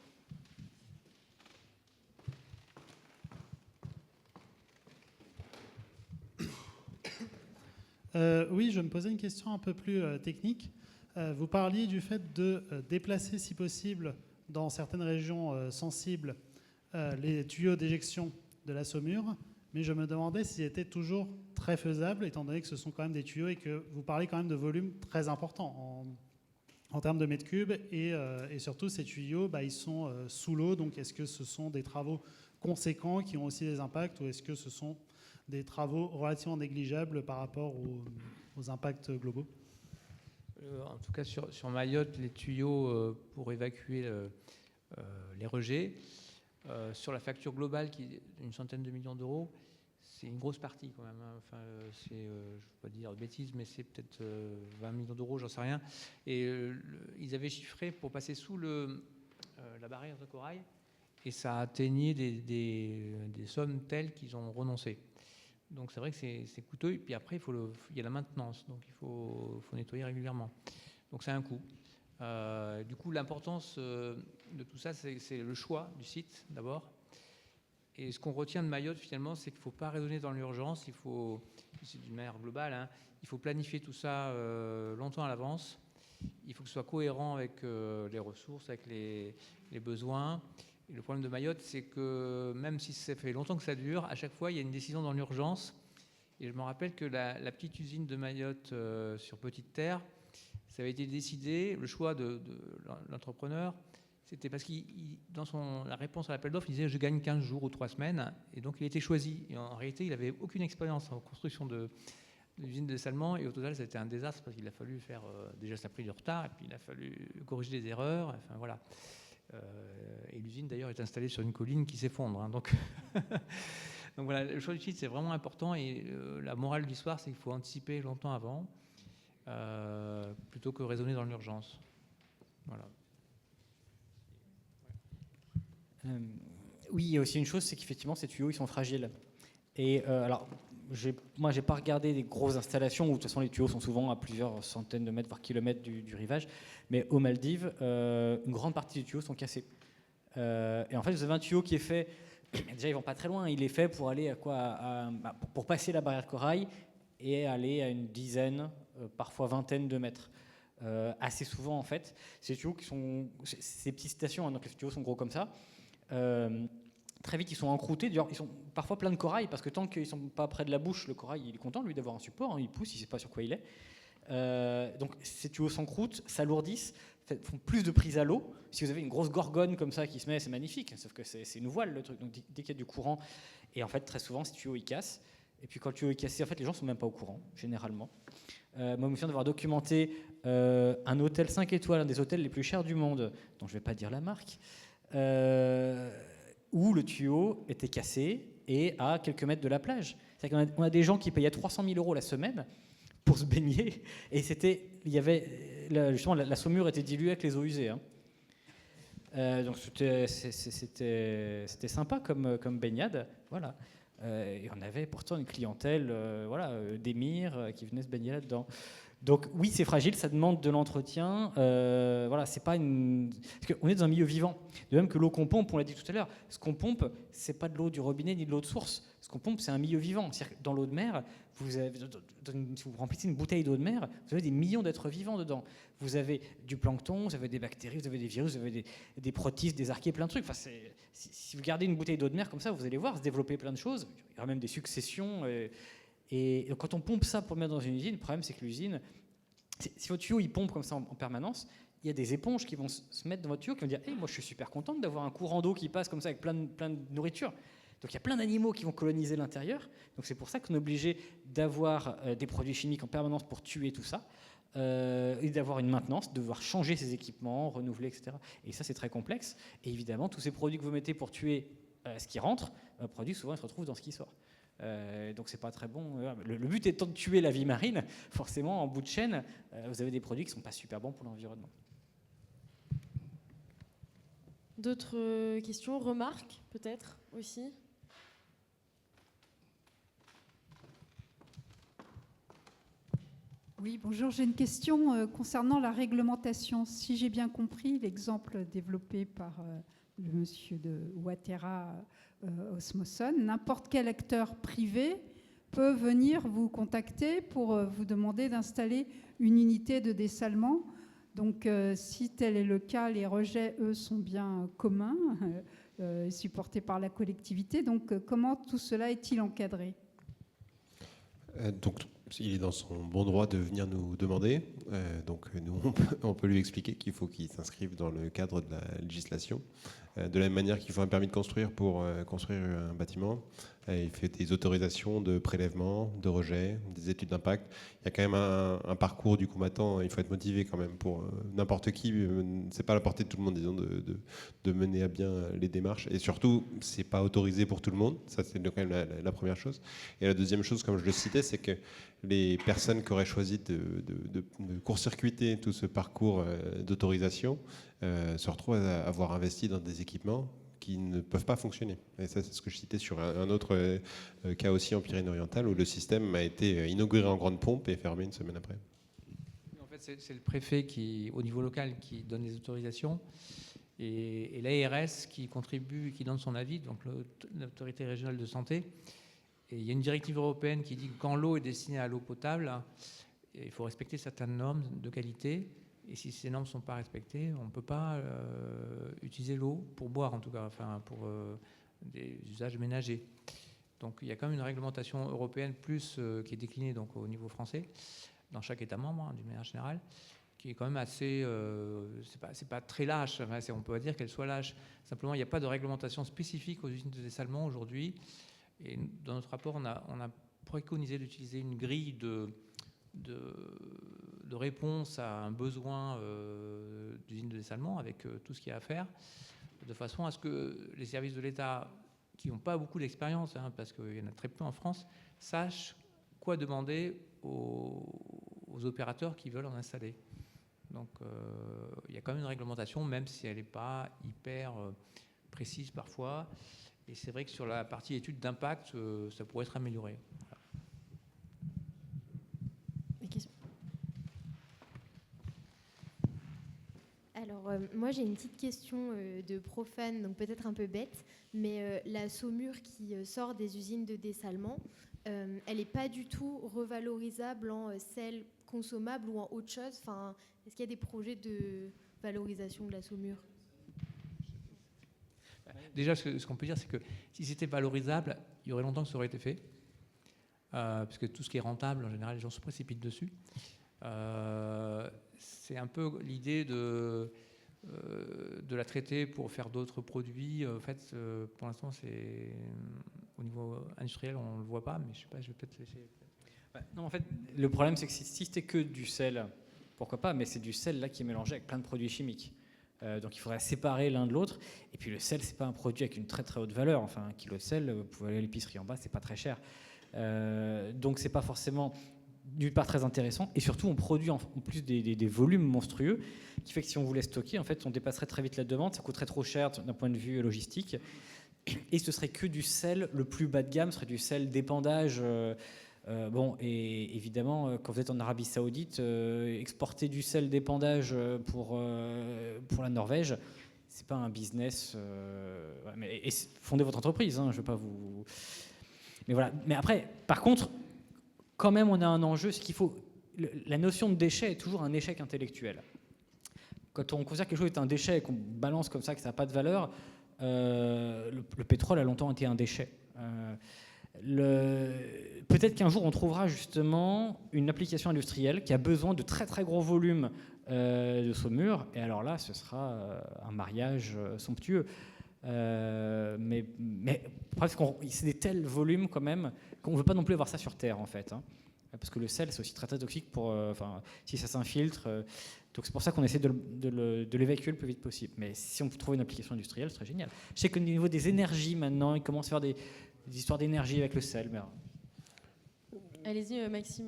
Oui, je me posais une question un peu plus technique. Vous parliez du fait de déplacer, si possible, dans certaines régions sensibles, les tuyaux d'éjection de la saumure, mais je me demandais s'ils étaient toujours très faisables, étant donné que ce sont quand même des tuyaux et que vous parlez quand même de volumes très importants en termes de mètres cubes, et surtout ces tuyaux, ils sont sous l'eau, donc est-ce que ce sont des travaux conséquents qui ont aussi des impacts, ou est-ce que ce sont des travaux relativement négligeables par rapport aux impacts globaux ? En tout cas, sur Mayotte, les tuyaux pour évacuer les rejets, sur la facture globale qui est d'une centaine de millions d'euros, c'est une grosse partie quand même. Hein. Enfin, je ne veux pas dire de bêtises, mais c'est peut-être 20 millions d'euros, j'en sais rien. Et ils avaient chiffré pour passer sous la barrière de corail, et ça atteignait des sommes telles qu'ils ont renoncé. Donc c'est vrai que c'est coûteux. Et puis après, il y a la maintenance, donc il faut nettoyer régulièrement. Donc c'est un coût. Du coup, l'importance de tout ça, c'est le choix du site d'abord. Et ce qu'on retient de Mayotte, finalement, c'est qu'il ne faut pas raisonner dans l'urgence. C'est d'une manière globale, hein, il faut planifier tout ça longtemps à l'avance. Il faut que ce soit cohérent avec les ressources, avec les besoins. Et le problème de Mayotte, c'est que même si ça fait longtemps que ça dure, à chaque fois, il y a une décision dans l'urgence. Et je me rappelle que la petite usine de Mayotte sur Petite Terre, ça avait été décidé, le choix de l'entrepreneur, c'était parce que dans la réponse à l'appel d'offres, il disait « je gagne 15 jours ou 3 semaines », et donc il a été choisi. Et en réalité, il n'avait aucune expérience en construction de l'usine de dessalement, et au total, ça a été un désastre parce qu'il a fallu faire, déjà ça a pris du retard, et puis il a fallu corriger des erreurs, enfin voilà. Et l'usine d'ailleurs est installée sur une colline qui s'effondre, hein, donc donc voilà, le choix du site c'est vraiment important, et la morale de l'histoire c'est qu'il faut anticiper longtemps avant plutôt que raisonner dans l'urgence. Voilà. Oui, il y a aussi une chose, c'est qu'effectivement ces tuyaux ils sont fragiles. Et alors moi j'ai pas regardé des grosses installations où de toute façon les tuyaux sont souvent à plusieurs centaines de mètres voire kilomètres du rivage, mais aux Maldives une grande partie des tuyaux sont cassés. Et en fait vous avez un tuyau qui est fait, déjà ils vont pas très loin, il est fait pour aller pour passer la barrière corail et aller à une dizaine, parfois vingtaine de mètres. Assez souvent en fait, ces tuyaux qui sont ces petites stations, hein, donc les tuyaux sont gros comme ça. Très vite, ils sont encroutés. D'ailleurs, ils sont parfois pleins de corail parce que tant qu'ils ne sont pas près de la bouche, le corail, il est content, lui, d'avoir un support. Hein, il pousse, il ne sait pas sur quoi il est. Donc, ces tuyaux s'encroutent, s'alourdissent, font plus de prise à l'eau. Si vous avez une grosse gorgone comme ça qui se met, c'est magnifique. Sauf que c'est une voile, le truc. Donc, dès qu'il y a du courant, et en fait, très souvent, ces tuyaux, ils cassent. Et puis, quand le tuyau est cassé, en fait, les gens ne sont même pas au courant, généralement. Moi, je me souviens d'avoir documenté un hôtel 5 étoiles, un des hôtels les plus chers du monde, dont je ne vais pas dire la marque, où le tuyau était cassé et à quelques mètres de la plage. C'est-à-dire qu'on a des gens qui payaient 300 000 € la semaine pour se baigner, et justement la saumure était diluée avec les eaux usées. Hein. Donc c'était sympa comme baignade, voilà. Et on avait pourtant une clientèle, d'émirs qui venaient se baigner là-dedans. Donc oui, c'est fragile, ça demande de l'entretien. Voilà, c'est pas parce qu'on est dans un milieu vivant. De même que l'eau qu'on pompe, on l'a dit tout à l'heure, ce qu'on pompe, c'est pas de l'eau du robinet ni de l'eau de source. Ce qu'on pompe, c'est un milieu vivant. C'est-à-dire que dans l'eau de mer, si vous remplissez une bouteille d'eau de mer, vous avez des millions d'êtres vivants dedans. Vous avez du plancton, vous avez des bactéries, vous avez des virus, vous avez des protistes, des archées, plein de trucs. Enfin, si vous gardez une bouteille d'eau de mer comme ça, vous allez voir se développer plein de choses. Il y aura même des successions. Et quand on pompe ça pour le mettre dans une usine, le problème c'est que l'usine, si votre tuyau il pompe comme ça en permanence, il y a des éponges qui vont se mettre dans votre tuyau qui vont dire hey, moi je suis super contente d'avoir un courant d'eau qui passe comme ça avec plein de nourriture. Donc il y a plein d'animaux qui vont coloniser l'intérieur. Donc c'est pour ça qu'on est obligé d'avoir des produits chimiques en permanence pour tuer tout ça, et d'avoir une maintenance, de devoir changer ses équipements, renouveler, etc. Et ça c'est très complexe. Et évidemment tous ces produits que vous mettez pour tuer ce qui rentre, produits souvent ils se retrouvent dans ce qui sort. Donc c'est pas très bon. Le but étant de tuer la vie marine, forcément en bout de chaîne, vous avez des produits qui sont pas super bons pour l'environnement. D'autres questions, remarques peut-être aussi? Oui, bonjour, j'ai une question concernant la réglementation. Si j'ai bien compris, l'exemple développé par le monsieur de Waterra Osmoson, n'importe quel acteur privé peut venir vous contacter pour vous demander d'installer une unité de dessalement. Donc, si tel est le cas, les rejets, eux, sont bien communs, supportés par la collectivité. Donc, comment tout cela est-il encadré ? Donc, il est dans son bon droit de venir nous demander. Donc, nous, on peut lui expliquer qu'il faut qu'il s'inscrive dans le cadre de la législation. De la même manière qu'il faut un permis de construire pour construire un bâtiment. Il fait des autorisations de prélèvement, de rejet, des études d'impact. Il y a quand même un parcours du combattant. Il faut être motivé quand même pour n'importe qui. C'est pas à la portée de tout le monde, disons, de mener à bien les démarches. Et surtout, c'est pas autorisé pour tout le monde. Ça, c'est quand même la première chose. Et la deuxième chose, comme je le citais, c'est que les personnes qui auraient choisi de court-circuiter tout ce parcours d'autorisation se retrouvent à avoir investi dans des équipements qui ne peuvent pas fonctionner. Et ça, c'est ce que je citais sur un autre cas aussi en Pyrénées-Orientales, où le système a été inauguré en grande pompe et fermé une semaine après. En fait, c'est le préfet qui, au niveau local, qui donne les autorisations, et l'ARS qui contribue, qui donne son avis, donc l'autorité régionale de santé. Et il y a une directive européenne qui dit que quand l'eau est destinée à l'eau potable, il faut respecter certaines normes de qualité. Et si ces normes ne sont pas respectées, on ne peut pas utiliser l'eau pour boire, en tout cas, enfin pour des usages ménagers. Donc il y a quand même une réglementation européenne plus qui est déclinée donc, au niveau français, dans chaque État membre, hein, d'une manière générale, qui est quand même assez, c'est pas très lâche. Enfin, on peut pas dire qu'elle soit lâche. Simplement, il n'y a pas de réglementation spécifique aux usines de dessalement aujourd'hui. Et dans notre rapport, on a préconisé d'utiliser une grille de réponse à un besoin d'usine de dessalement avec tout ce qu'il y a à faire, de façon à ce que les services de l'État, qui n'ont pas beaucoup d'expérience, parce qu'il y en a très peu en France, sachent quoi demander aux opérateurs qui veulent en installer. Donc il y a quand même une réglementation, même si elle n'est pas hyper précise parfois. Et c'est vrai que sur la partie étude d'impact, ça pourrait être amélioré. Voilà. Alors, moi, j'ai une petite question de profane, donc peut-être un peu bête, mais la saumure qui sort des usines de dessalement, elle n'est pas du tout revalorisable en sel consommable ou en autre chose. Enfin, est-ce qu'il y a des projets de valorisation de la saumure? Déjà, ce qu'on peut dire, c'est que si c'était valorisable, il y aurait longtemps que ça aurait été fait, parce que tout ce qui est rentable, en général, les gens se précipitent dessus. C'est un peu l'idée de la traiter pour faire d'autres produits. En fait, pour l'instant, c'est au niveau industriel, on ne le voit pas, mais je sais pas, je vais peut-être laisser. Non, en fait, le problème, c'est que si c'était que du sel, pourquoi pas, mais c'est du sel là qui est mélangé avec plein de produits chimiques. Donc il faudrait séparer l'un de l'autre. Et puis le sel, c'est pas un produit avec une très très haute valeur. Enfin, un kilo de sel, vous pouvez aller à l'épicerie en bas, c'est pas très cher. Donc c'est pas forcément d'une part très intéressant. Et surtout, on produit en plus des volumes monstrueux, qui fait que si on voulait stocker, en fait, on dépasserait très vite la demande. Ça coûterait trop cher d'un point de vue logistique. Et ce serait que du sel le plus bas de gamme, ce serait du sel d'épandage. Bon, et évidemment, quand vous êtes en Arabie Saoudite, exporter du sel d'épandage pour la Norvège, c'est pas un business. Et fondez votre entreprise, hein, je veux pas vous. Mais voilà. Mais après, par contre, quand même, on a un enjeu. Ce qu'il faut, la notion de déchet est toujours un échec intellectuel. Quand on considère que quelque chose est un déchet et qu'on balance comme ça, que ça n'a pas de valeur, le pétrole a longtemps été un déchet. Peut-être qu'un jour on trouvera justement une application industrielle qui a besoin de très très gros volumes de saumure, et alors là ce sera un mariage somptueux. Mais presque c'est des tels volumes quand même qu'on ne veut pas non plus avoir ça sur Terre en fait, hein. Parce que le sel c'est aussi très très toxique si ça s'infiltre. Donc c'est pour ça qu'on essaie de l'évacuer le plus vite possible. Mais si on peut trouver une application industrielle, ce serait génial. Je sais qu'au niveau des énergies maintenant, ils commencent à faire des histoires d'énergie avec le sel. Mais... Allez-y, Maxime.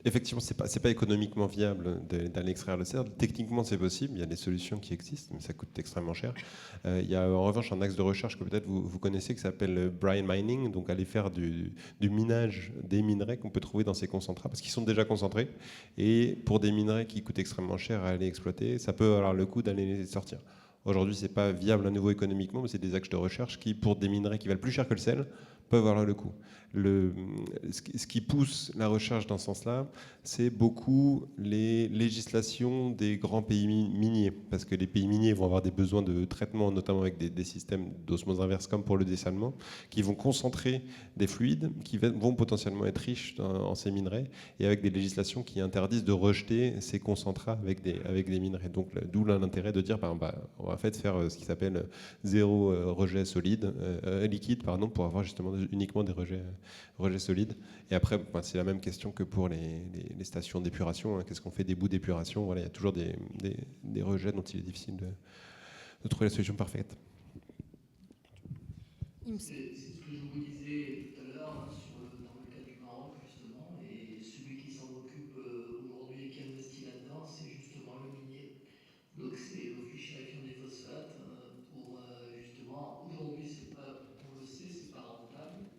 Effectivement, c'est pas économiquement viable d'aller extraire le sel. Techniquement, c'est possible. Il y a des solutions qui existent, mais ça coûte extrêmement cher. Il y a en revanche un axe de recherche que peut-être vous connaissez qui s'appelle brine mining, donc aller faire du minage des minerais qu'on peut trouver dans ces concentrats, parce qu'ils sont déjà concentrés. Et pour des minerais qui coûtent extrêmement cher à aller exploiter, ça peut avoir le coût d'aller les sortir. Aujourd'hui, c'est pas viable à nouveau économiquement, mais c'est des axes de recherche qui, pour des minerais qui valent plus cher que le sel, peuvent avoir le coup. Ce qui pousse la recherche dans ce sens-là, c'est beaucoup les législations des grands pays miniers, parce que les pays miniers vont avoir des besoins de traitement, notamment avec des systèmes d'osmose inverse comme pour le dessalement, qui vont concentrer des fluides qui vont potentiellement être riches en ces minerais, et avec des législations qui interdisent de rejeter ces concentrats avec des minerais. Donc d'où l'intérêt de dire on va en fait faire ce qui s'appelle zéro rejet liquide, pour avoir justement uniquement des rejets solides. Et après, c'est la même question que pour les stations d'épuration, hein. Qu'est-ce qu'on fait des bouts d'épuration? Voilà, il y a toujours des rejets dont il est difficile de trouver la solution parfaite. C'est ce que je vous disais tout à l'heure dans le cas du Maroc, justement, et celui qui s'en occupe aujourd'hui et qui investit là-dedans, c'est justement le minier. Donc c'est l'Office chérifien des phosphates pour justement, aujourd'hui on le sait, c'est pas rentable,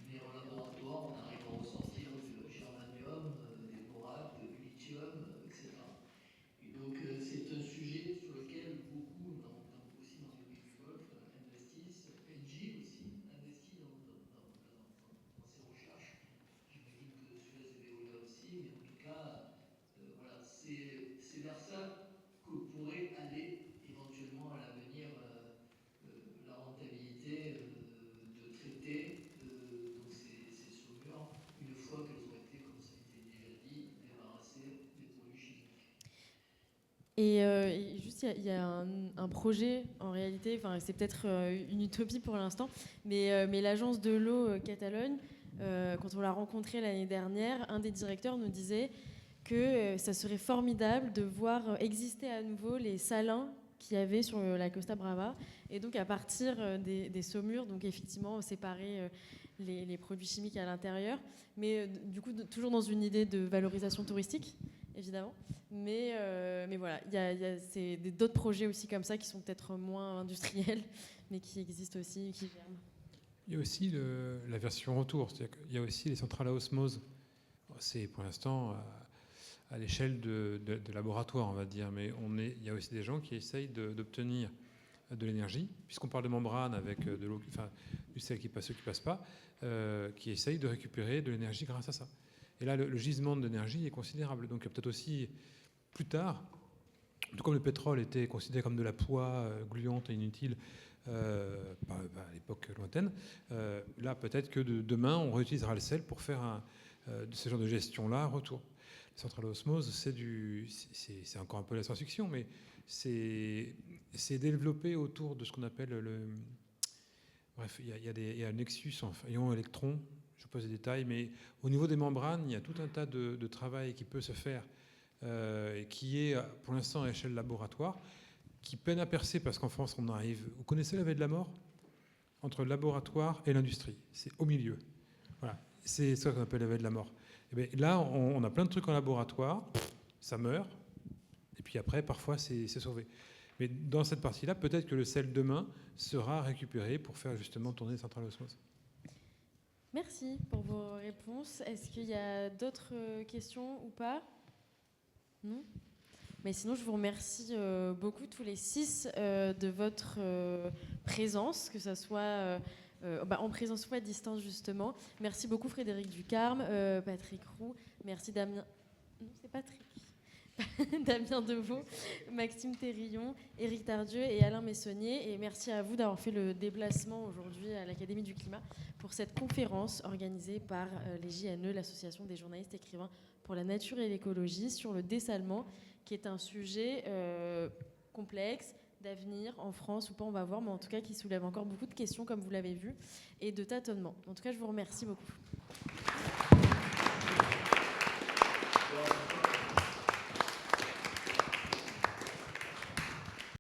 mais en laboratoire on arrive à ressortir du germanium, des borates, du lithium, etc. Et donc c'est un sujet sur lequel beaucoup, aussi dans les pays du Golfe, investissent. Engie aussi investit dans Et juste, il y a un projet, en réalité, c'est peut-être une utopie pour l'instant, mais l'agence de l'eau Catalogne, quand on l'a rencontrée l'année dernière, un des directeurs nous disait que ça serait formidable de voir exister à nouveau les salins qu'il y avait sur la Costa Brava, et donc à partir des saumures, donc effectivement séparer les produits chimiques à l'intérieur, mais du coup toujours dans une idée de valorisation touristique, évidemment. Mais voilà, il y a d'autres projets aussi comme ça qui sont peut-être moins industriels, mais qui existent aussi, qui germent. Il y a aussi la version retour, c'est-à-dire qu'il y a aussi les centrales à osmose. C'est pour l'instant à l'échelle de laboratoire, on va dire, mais il y a aussi des gens qui essayent d'obtenir de l'énergie, puisqu'on parle de membrane avec de l'eau, du sel qui passe, ceux qui ne passent pas, qui essayent de récupérer de l'énergie grâce à ça. Et là, le gisement d'énergie est considérable. Donc, il y a peut-être aussi, plus tard, tout comme le pétrole était considéré comme de la poix gluante et inutile à l'époque lointaine, là, peut-être que demain, on réutilisera le sel pour faire ce genre de gestion-là, retour. Les centrales à osmose, c'est encore un peu la science-fiction, mais c'est développé autour de ce qu'on appelle Bref, il y a un nexus en ion électron. Je vous pose des détails, mais au niveau des membranes, il y a tout un tas de travail qui peut se faire, qui est pour l'instant à échelle laboratoire, qui peine à percer parce qu'en France, on arrive. Vous connaissez la veille de la mort? Entre le laboratoire et l'industrie. C'est au milieu. Voilà. C'est ça qu'on appelle la veille de la mort. Et bien, là, on a plein de trucs en laboratoire, ça meurt, et puis après, parfois, c'est sauvé. Mais dans cette partie-là, peut-être que le sel demain sera récupéré pour faire justement tourner les centrales à osmose. Merci pour vos réponses. Est-ce qu'il y a d'autres questions ou pas? Non? Mais sinon, je vous remercie beaucoup tous les 6 de votre présence, que ce soit en présence ou à distance, justement. Merci beaucoup Frédéric Ducarme, Patrick Roux. Merci Damien. Non, c'est Patrick. Damien Deveau, Maxime Thérillon, Éric Tardieu et Alain Messonnier. Et merci à vous d'avoir fait le déplacement aujourd'hui à l'Académie du Climat pour cette conférence organisée par les JNE, l'Association des journalistes écrivains pour la nature et l'écologie, sur le dessalement, qui est un sujet complexe, d'avenir en France ou pas, on va voir, mais en tout cas qui soulève encore beaucoup de questions, comme vous l'avez vu, et de tâtonnements. En tout cas, je vous remercie beaucoup.